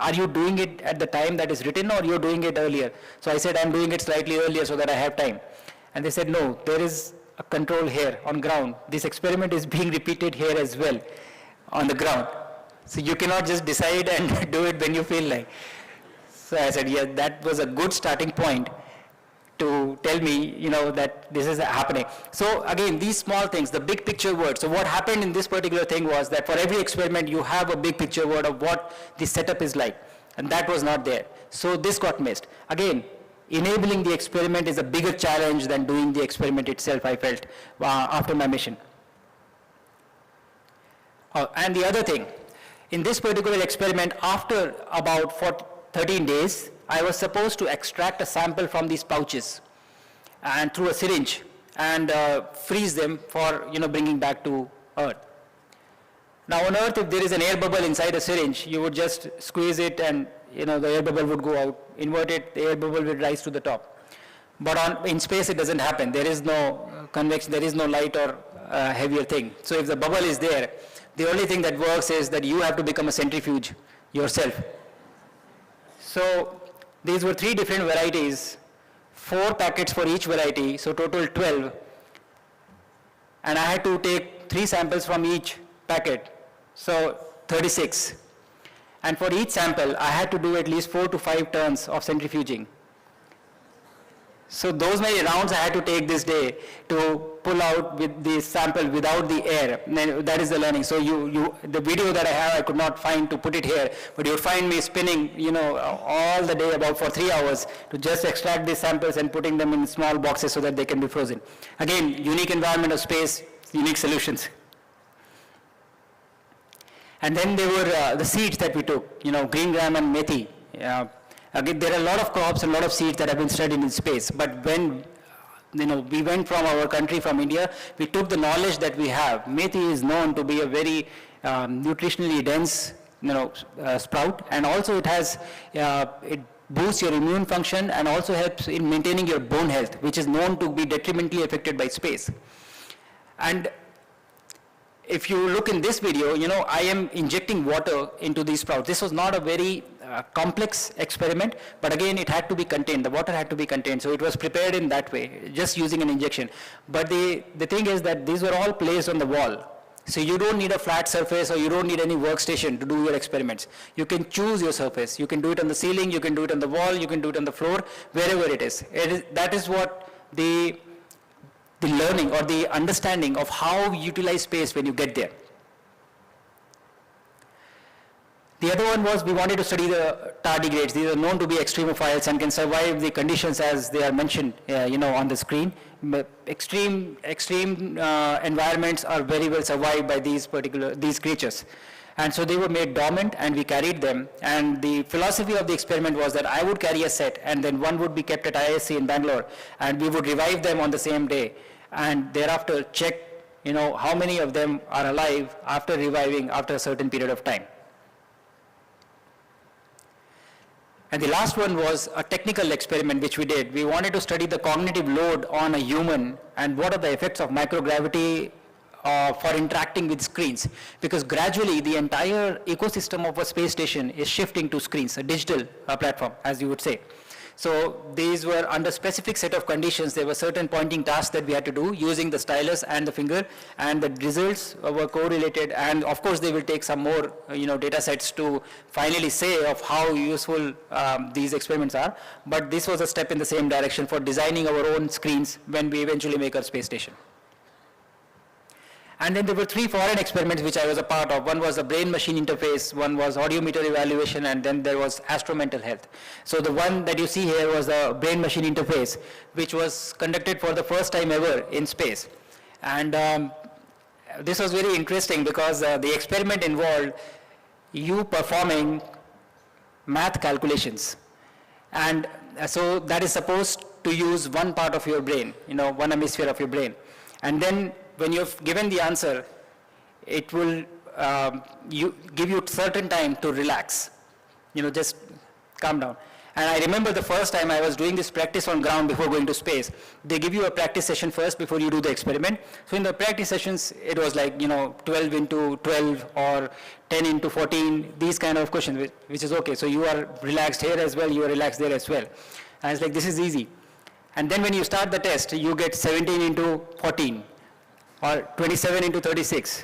are you doing it at the time that is written or you're doing it earlier? So I said, I'm doing it slightly earlier so that I have time. And they said, no, there is a control here on ground. This experiment is being repeated here as well on the ground. So you cannot just decide and do it when you feel like. So I said, yeah, that was a good starting point to tell me, that this is happening. So again, these small things, the big picture word. So what happened in this particular thing was that for every experiment, you have a big picture word of what the setup is like. And that was not there. So this got missed. Again, enabling the experiment is a bigger challenge than doing the experiment itself, I felt, after my mission. And the other thing, in this particular experiment, after about 13 days, I was supposed to extract a sample from these pouches and through a syringe and freeze them for bringing back to Earth. Now on Earth, if there is an air bubble inside a syringe, you would just squeeze it and the air bubble would go out. Invert it, the air bubble would rise to the top. But in space, it doesn't happen. There is no convection, there is no light or heavier thing. So if the bubble is there, the only thing that works is that you have to become a centrifuge yourself. So these were 3 different varieties, 4 packets for each variety, so total 12. And I had to take 3 samples from each packet, so 36. And for each sample, I had to do at least 4 to 5 turns of centrifuging. So those many rounds I had to take this day to pull out with the sample without the air. That is the learning. So the video that I have, I could not find to put it here, but you'll find me spinning, all the day about for 3 hours to just extract these samples and putting them in small boxes so that they can be frozen. Again, unique environment of space, unique solutions. And then there were the seeds that we took, green gram and methi. Again, there are a lot of crops and a lot of seeds that have been studied in space, but when we went from our country, from India, we took the knowledge that we have. Methi is known to be a very nutritionally dense sprout, and also it has, it boosts your immune function and also helps in maintaining your bone health, which is known to be detrimentally affected by space. And if you look in this video, I am injecting water into these sprouts. This was not a very complex experiment, but again, it had to be contained. The water had to be contained, so it was prepared in that way, just using an injection. But the thing is that these were all placed on the wall. So you don't need a flat surface or you don't need any workstation to do your experiments. You can choose your surface. You can do it on the ceiling, you can do it on the wall, you can do it on the floor, wherever it is. That is what the learning or the understanding of how you utilize space when you get there. The other one was we wanted to study the tardigrades. These are known to be extremophiles and can survive the conditions as they are mentioned, on the screen. Extreme environments are very well survived by these creatures. And so they were made dormant and we carried them. And the philosophy of the experiment was that I would carry a set and then one would be kept at ISC in Bangalore and we would revive them on the same day and thereafter check how many of them are alive after reviving after a certain period of time. And the last one was a technical experiment which we did. We wanted to study the cognitive load on a human and what are the effects of microgravity for interacting with screens. Because gradually the entire ecosystem of a space station is shifting to screens, a digital platform, as you would say. So these were under specific set of conditions. There were certain pointing tasks that we had to do using the stylus and the finger, and the results were correlated. And of course, they will take some more, data sets to finally say of how useful these experiments are. But this was a step in the same direction for designing our own screens when we eventually make our space station. And then there were 3 foreign experiments which I was a part of. One was a brain-machine interface, one was audiometer evaluation, and then there was astro-mental health. So the one that you see here was the brain-machine interface, which was conducted for the first time ever in space. And this was very interesting because the experiment involved you performing math calculations. And so that is supposed to use one part of your brain, one hemisphere of your brain. And then when you've given the answer, it will give you certain time to relax, just calm down. And I remember the first time I was doing this practice on ground before going to space. They give you a practice session first before you do the experiment. So in the practice sessions, it was like, 12 into 12 or 10 into 14, these kind of questions, which is okay. So you are relaxed here as well, you are relaxed there as well. And it's like, this is easy. And then when you start the test, you get 17 into 14. Or 27 into 36.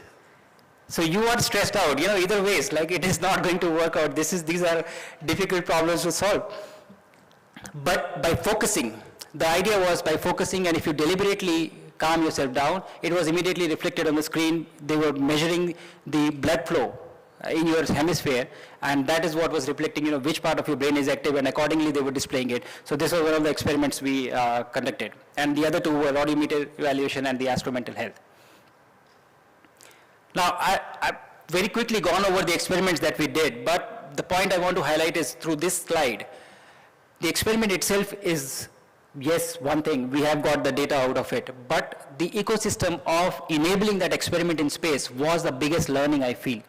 So you are stressed out, either ways, like it is not going to work out. These are difficult problems to solve. But by focusing, the idea was by focusing, and if you deliberately calm yourself down, it was immediately reflected on the screen. They were measuring the blood flow in your hemisphere, and that is what was reflecting, which part of your brain is active, and accordingly they were displaying it. So this was one of the experiments we conducted. And the other 2 were audiometer evaluation and the astro-mental health. Now, I've very quickly gone over the experiments that we did, but the point I want to highlight is through this slide. The experiment itself is, yes, one thing, we have got the data out of it, but the ecosystem of enabling that experiment in space was the biggest learning I feel.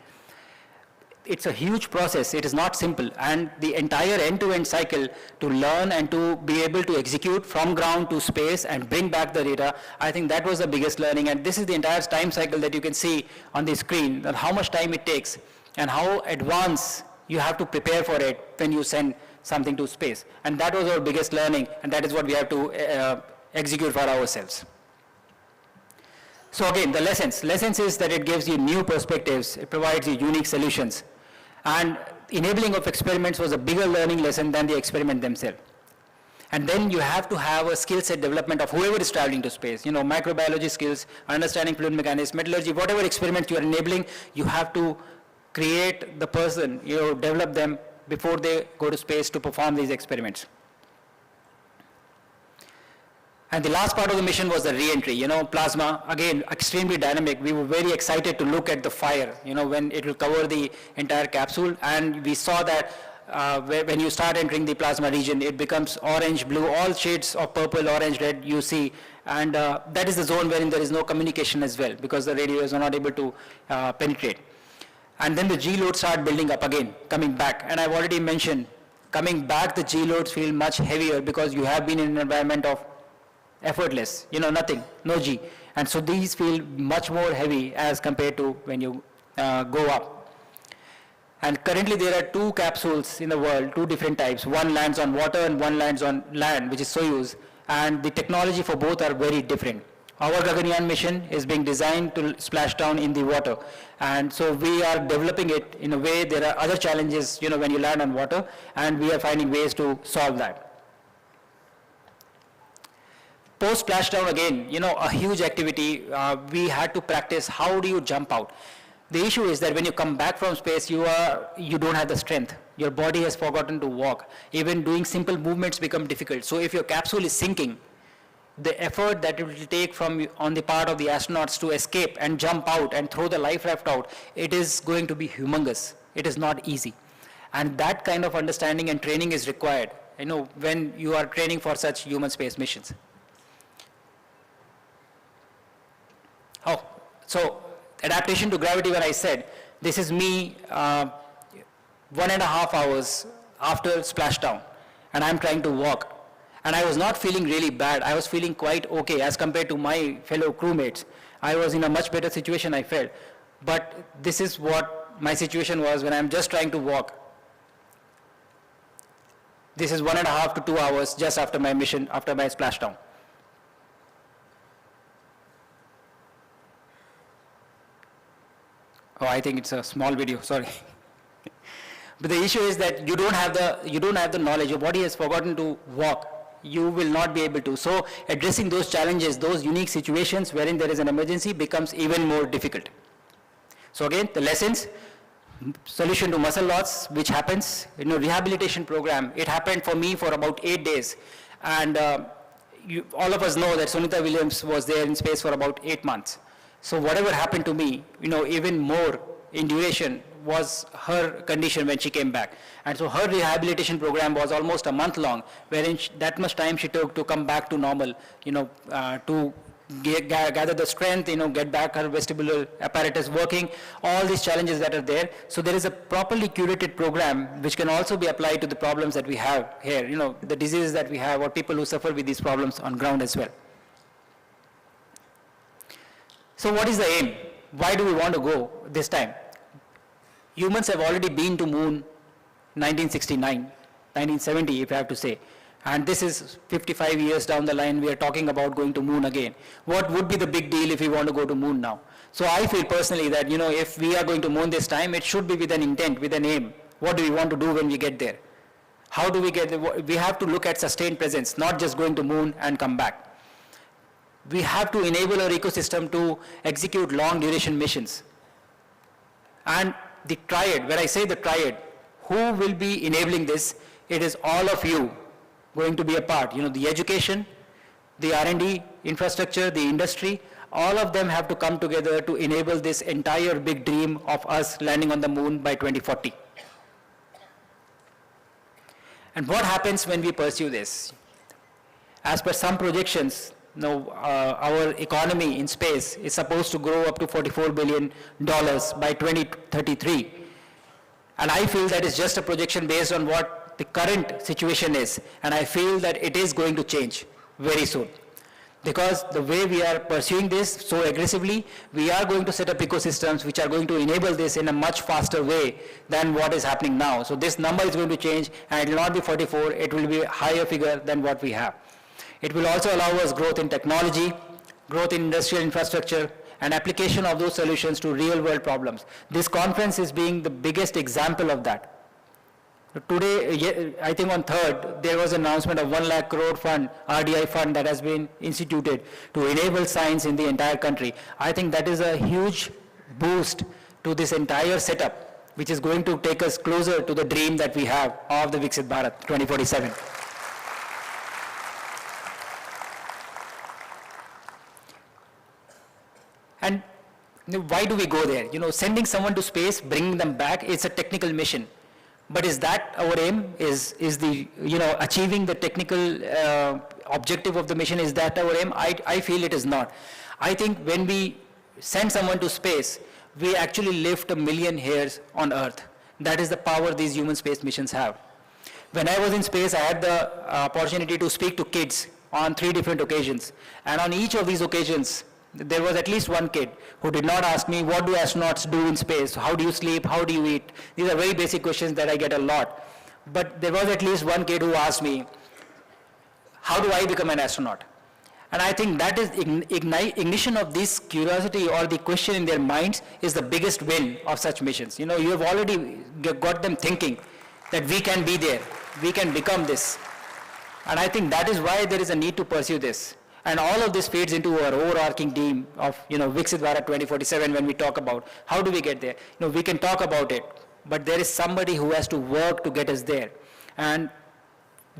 It's a huge process, it is not simple, and the entire end-to-end cycle to learn and to be able to execute from ground to space and bring back the data, I think that was the biggest learning. And this is the entire time cycle that you can see on the screen, that how much time it takes and how advanced you have to prepare for it when you send something to space. And that was our biggest learning, and that is what we have to execute for ourselves. So again, the lessons is that it gives you new perspectives, it provides you unique solutions. And enabling of experiments was a bigger learning lesson than the experiment themselves. And then you have to have a skill set development of whoever is traveling to space, microbiology skills, understanding fluid mechanics, metallurgy, whatever experiment you are enabling, you have to create the person, develop them before they go to space to perform these experiments. And the last part of the mission was the re-entry, plasma, again, extremely dynamic. We were very excited to look at the fire, when it will cover the entire capsule. And we saw that when you start entering the plasma region, it becomes orange, blue, all shades of purple, orange, red you see. And that is the zone wherein there is no communication as well, because the radios are not able to penetrate. And then the G-loads start building up again, coming back. And I've already mentioned, coming back, the G-loads feel much heavier because you have been in an environment of effortless, nothing, no G. And so these feel much more heavy as compared to when you go up. And currently there are 2 capsules in the world, 2 different types. One lands on water and one lands on land, which is Soyuz. And the technology for both are very different. Our Gaganyaan mission is being designed to splash down in the water. And so we are developing it in a way. There are other challenges, when you land on water, and we are finding ways to solve that. Post splashdown again, a huge activity. We had to practice how do you jump out. The issue is that when you come back from space, you don't have the strength. Your body has forgotten to walk. Even doing simple movements become difficult. So if your capsule is sinking, the effort that it will take on the part of the astronauts to escape and jump out and throw the life raft out, it is going to be humongous. It is not easy. And that kind of understanding and training is required, when you are training for such human space missions. Oh, So adaptation to gravity, when I said, this is me 1.5 hours after splashdown, and I'm trying to walk. And I was not feeling really bad. I was feeling quite okay as compared to my fellow crewmates. I was in a much better situation, I felt. But this is what my situation was when I'm just trying to walk. This is 1.5 to 2 hours just after my mission, after my splashdown. Oh, I think it's a small video, sorry. But the issue is that you don't have the knowledge. Your body has forgotten to walk. You will not be able to. So addressing those challenges, those unique situations wherein there is an emergency becomes even more difficult. So again, the lessons, solution to muscle loss, which happens, rehabilitation program, it happened for me for about 8 days. And all of us know that Sunita Williams was there in space for about 8 months. So whatever happened to me, even more in duration was her condition when she came back. And so her rehabilitation program was almost a month long, wherein that much time she took to come back to normal, to gather the strength, get back her vestibular apparatus working, all these challenges that are there. So there is a properly curated program which can also be applied to the problems that we have here, the diseases that we have or people who suffer with these problems on ground as well. So what is the aim? Why do we want to go this time? Humans have already been to moon 1969, 1970 if I have to say. And this is 55 years down the line, we are talking about going to moon again. What would be the big deal if we want to go to moon now? So I feel personally that, if we are going to moon this time, it should be with an intent, with an aim. What do we want to do when we get there? How do we get there? We have to look at sustained presence, not just going to moon and come back. We have to enable our ecosystem to execute long duration missions. And the triad, when I say the triad, who will be enabling this? It is all of you going to be a part. The education, the R&D, infrastructure, the industry, all of them have to come together to enable this entire big dream of us landing on the moon by 2040. And what happens when we pursue this? As per some projections, our economy in space is supposed to grow up to $44 billion by 2033. And I feel that is just a projection based on what the current situation is. And I feel that it is going to change very soon. Because the way we are pursuing this so aggressively, we are going to set up ecosystems which are going to enable this in a much faster way than what is happening now. So this number is going to change, and it will not be 44, it will be a higher figure than what we have. It will also allow us growth in technology, growth in industrial infrastructure, and application of those solutions to real world problems. This conference is being the biggest example of that. Today, I think on 3rd, there was an announcement of 1 lakh crore fund, RDI fund that has been instituted to enable science in the entire country. I think that is a huge boost to this entire setup, which is going to take us closer to the dream that we have of the Viksit Bharat 2047. And why do we go there? Sending someone to space, bringing them back, it's a technical mission. But is that our aim? Is the, achieving the technical objective of the mission, is that our aim? I feel it is not. I think when we send someone to space, we actually lift 1 million hairs on Earth. That is the power these human space missions have. When I was in space, I had the opportunity to speak to kids on 3 different occasions. And on each of these occasions, there was at least one kid who did not ask me, what do astronauts do in space? How do you sleep? How do you eat? These are very basic questions that I get a lot. But there was at least one kid who asked me, how do I become an astronaut? And I think that is ignition of this curiosity or the question in their minds is the biggest win of such missions. You have already got them thinking that we can be there, we can become this. And I think that is why there is a need to pursue this. And all of this feeds into our overarching theme of, Viksit Bharat 2047 when we talk about how do we get there. We can talk about it, but there is somebody who has to work to get us there. And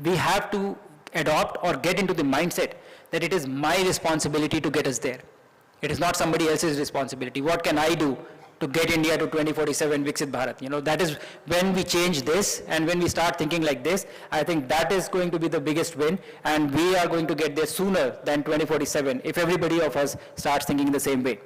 we have to adopt or get into the mindset that it is my responsibility to get us there. It is not somebody else's responsibility. What can I do to get India to 2047 Viksit Bharat? That is when we change this and when we start thinking like this, I think that is going to be the biggest win, and we are going to get there sooner than 2047 if everybody of us starts thinking the same way.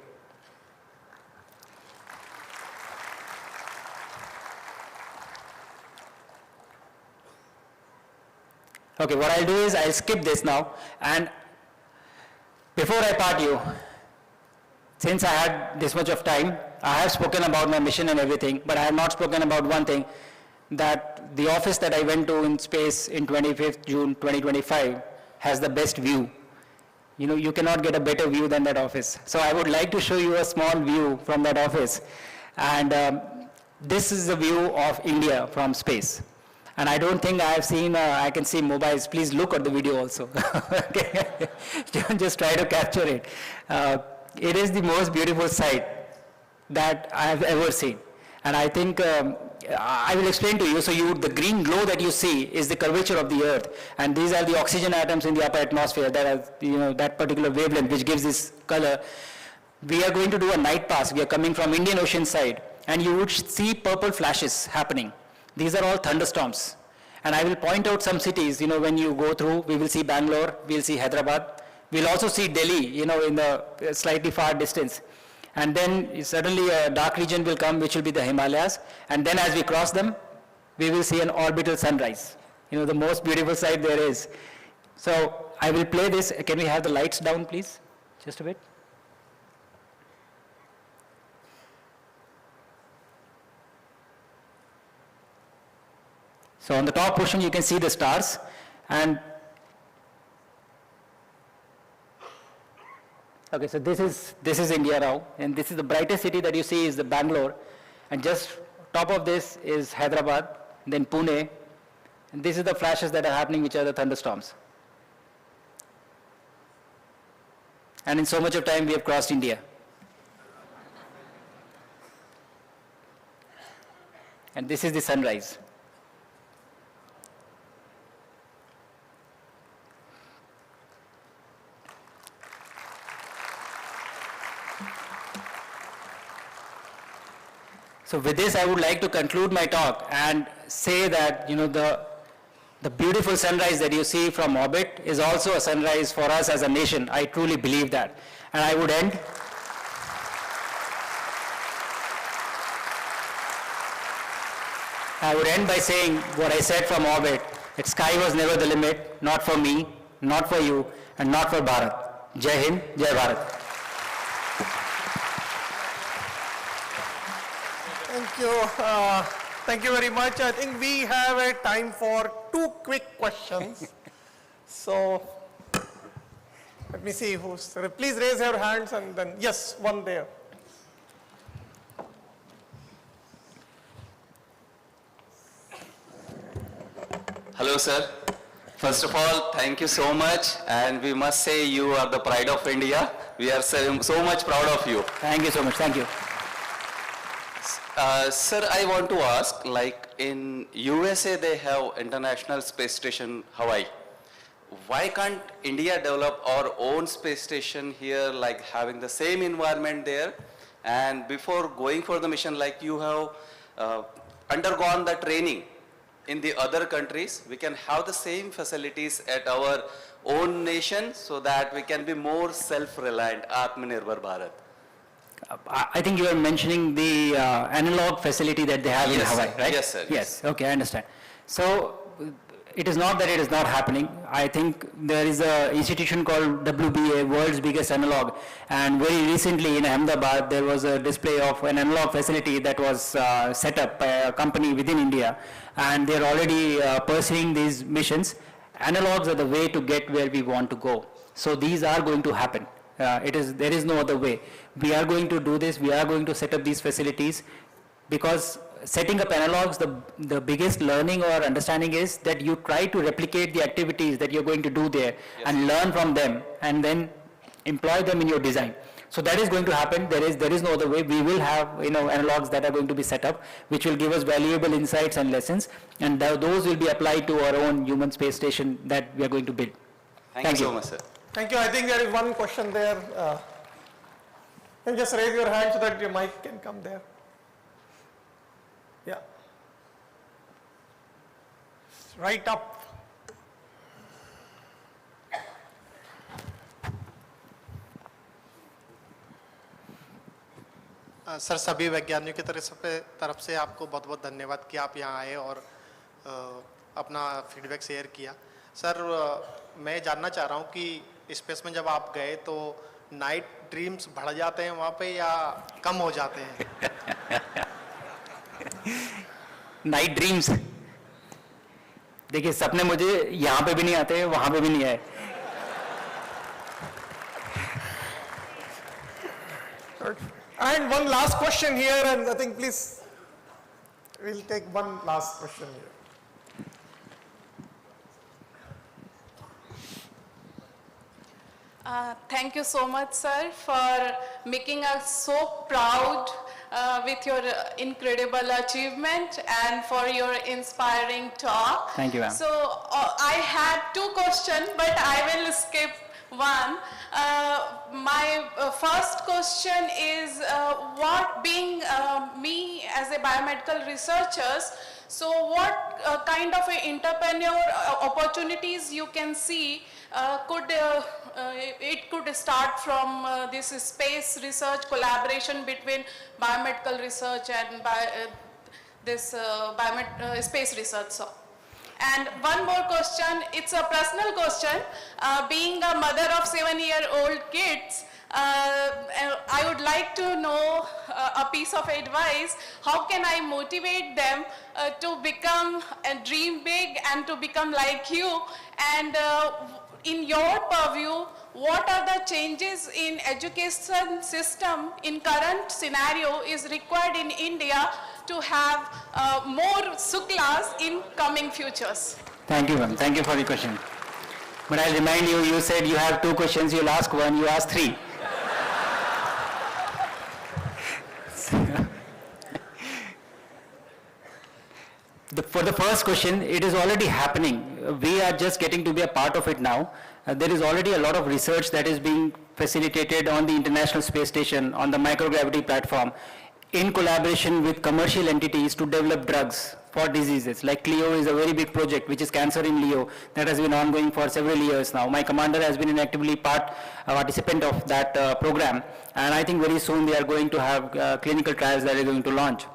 Okay, what I'll do is I'll skip this now, and before I part you, since I had this much of time, I have spoken about my mission and everything, but I have not spoken about one thing, that the office that I went to in space in 25th June 2025 has the best view. You know, you cannot get a better view than that office. So I would like to show you a small view from that office. And this is the view of India from space. And I don't think I have seen, I can see mobiles. Please look at the video also. Okay. Just try to capture it. It is the most beautiful sight that I have ever seen. And I think I will explain to you. So the green glow that you see is the curvature of the Earth, and these are the oxygen atoms in the upper atmosphere that are, that particular wavelength which gives this color. We are going to do a night pass. We are coming from Indian Ocean side, and you would see purple flashes happening. These are all thunderstorms. And I will point out some cities, when you go through, we will see Bangalore, we'll see Hyderabad, we'll also see Delhi, in the slightly far distance. And then suddenly a dark region will come, which will be the Himalayas. And then as we cross them, we will see an orbital sunrise. The most beautiful sight there is. So I will play this. Can we have the lights down, please? Just a bit. So on the top portion, you can see the stars. And okay, so this is India now, and this is the brightest city that you see is the Bangalore, and just top of this is Hyderabad, then Pune, and this is the flashes that are happening, which are the thunderstorms. And in so much of time, we have crossed India. And this is the sunrise. So with this, I would like to conclude my talk and say that, the beautiful sunrise that you see from orbit is also a sunrise for us as a nation. I truly believe that. And I would end. By saying what I said from orbit, that sky was never the limit, not for me, not for you, and not for Bharat. Jai Hind, Jai Bharat. Thank you. Thank you very much. I think we have a time for 2 quick questions. So let me see who's. Please raise your hands and then, yes, one there. Hello, sir. First of all, thank you so much. And we must say you are the pride of India. We are so much proud of you. Thank you so much. Thank you. Sir, I want to ask, like in USA, they have International Space Station Hawaii. Why can't India develop our own space station here, like having the same environment there? And before going for the mission, like you have undergone the training in the other countries, we can have the same facilities at our own nation so that we can be more self-reliant, Atmanirbhar Bharat. I think you are mentioning the analog facility that they have in Hawaii, right? Yes, sir. Yes, okay, I understand. So it is not that it is not happening. I think there is an institution called WBA, world's biggest analog, and very recently in Ahmedabad there was a display of an analog facility that was set up by a company within India, and they are already pursuing these missions. Analogs are the way to get where we want to go. So these are going to happen. There is no other way. We are going to do this. We are going to set up these facilities, because setting up analogs, the biggest learning or understanding is that you try to replicate the activities that you're going to do there, yes, and learn from them and then employ them in your design. So that is going to happen. There is no other way. We will have analogs that are going to be set up, which will give us valuable insights and lessons, and those will be applied to our own human space station that we are going to build. Thank you so much, sir. Thank you. I think there is one question there. Can you just raise your hand so that your mic can come there? Yeah. Right up. Sir, सभी वैज्ञानिकों की तरफ से आपको बहुत बहुत धन्यवाद कि आप यहाँ आए और अपना फीडबैक शेयर किया। सर मैं जानना चाह रहा हूँ कि स्पेस में जब आप गए तो नाइट ड्रीम्स बढ़ जाते हैं वहाँ पे या कम हो जाते हैं? नाइट ड्रीम्स, देखिए सपने मुझे यहाँ पे भी नहीं आते, वहाँ पे भी नहीं आए. And one last question here, and I think please, we'll take one last question here. Thank you so much, sir, for making us so proud with your incredible achievement and for your inspiring talk. Thank you, ma'am. So I had two questions, but I will skip one. My first question is, what being me as a biomedical researcher, so what kind of entrepreneur opportunities you can see it could start from this space research collaboration between biomedical research and space research. So. And one more question, it's a personal question. Being a mother of 7-year-old kids, I would like to know a piece of advice. How can I motivate them to become and dream big and to become like you? And in your purview, what are the changes in education system in current scenario is required in India to have more Shuklas in coming futures? Thank you, ma'am. Thank you for the question. But I'll remind you, you said you have two questions, you'll ask one, you asked three. For the first question, it is already happening. We are just getting to be a part of it now. There is already a lot of research that is being facilitated on the International Space Station, on the microgravity platform, in collaboration with commercial entities to develop drugs for diseases. Like Clio is a very big project, which is cancer in Leo, that has been ongoing for several years now. My commander has been an actively participant of that program, and I think very soon they are going to have clinical trials that are going to launch.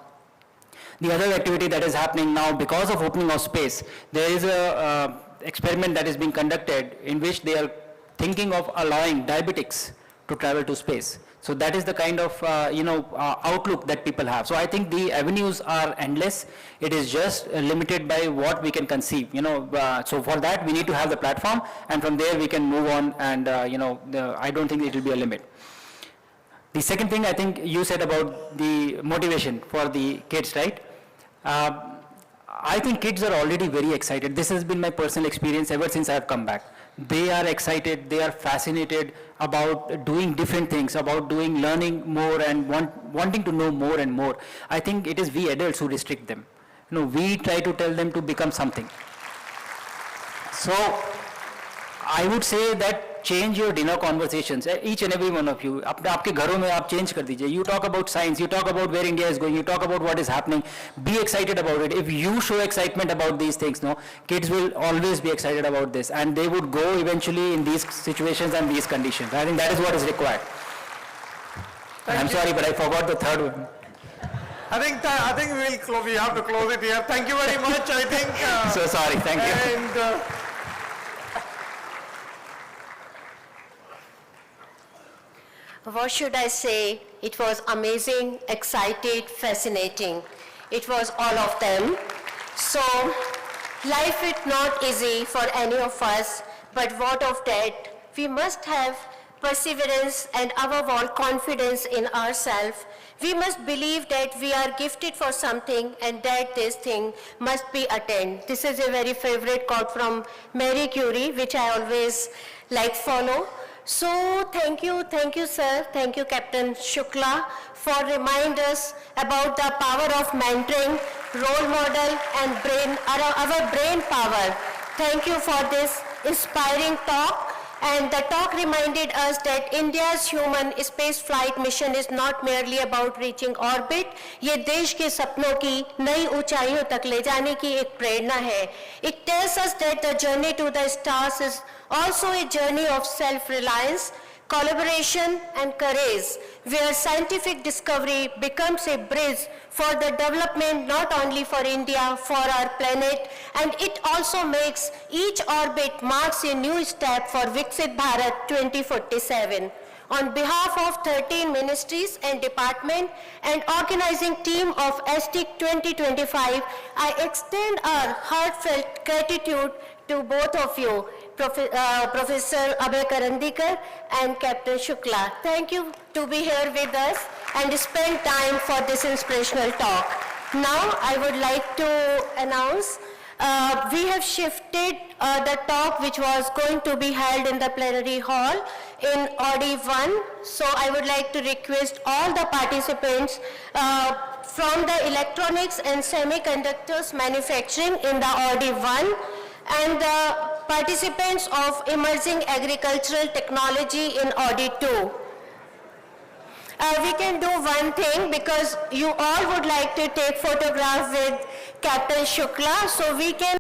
The other activity that is happening now, because of opening of space, there is a experiment that is being conducted in which they are thinking of allowing diabetics to travel to space. So that is the kind of outlook that people have. So I think the avenues are endless. It is just limited by what we can conceive. So for that we need to have the platform, and from there we can move on. And I don't think it will be a limit. The second thing I think you said about the motivation for the kids, right? I think kids are already very excited. This has been my personal experience ever since I have come back. They are excited, they are fascinated about doing different things, about learning more and wanting to know more and more. I think it is we adults who restrict them. We try to tell them to become something. So I would say that change your dinner conversations, each and every one of you. आपके घरों में आप change कर दीजिए. You talk about science, you talk about where India is going, you talk about what is happening. Be excited about it. If you show excitement about these things, kids will always be excited about this, and they would go eventually in these situations and these conditions. I think that is what is required. I'm sorry, but I forgot the third one. I think we have to close it here. Thank you very much. I think. So sorry. Thank you. And. What should I say? It was amazing, excited, fascinating. It was all of them. So, life is not easy for any of us, but what of that? We must have perseverance and above all confidence in ourselves. We must believe that we are gifted for something and that this thing must be attained. This is a very favorite quote from Marie Curie, which I always follow. So thank you sir, thank you Captain Shukla for reminding us about the power of mentoring, role model and our brain power. Thank you for this inspiring talk, and the talk reminded us that India's human space flight mission is not merely about reaching orbit. ये देश के सपनों की नई ऊंचाइयों तक ले जाने की एक प्रेरणा है. It tells us that the journey to the stars is also a journey of self-reliance, collaboration and courage, where scientific discovery becomes a bridge for the development not only for India, for our planet, and it also makes each orbit marks a new step for Viksit Bharat 2047. On behalf of 13 ministries and departments and organizing team of STIC 2025, I extend our heartfelt gratitude to both of you, Professor Abhay Karandikar and Captain Shukla. Thank you to be here with us and spend time for this inspirational talk. Now I would like to announce we have shifted the talk which was going to be held in the plenary hall in Audi 1. So I would like to request all the participants from the electronics and semiconductors manufacturing in the Audi 1 and the participants of emerging agricultural technology in Audi 2. We can do one thing because you all would like to take photograph with Captain Shukla, so we can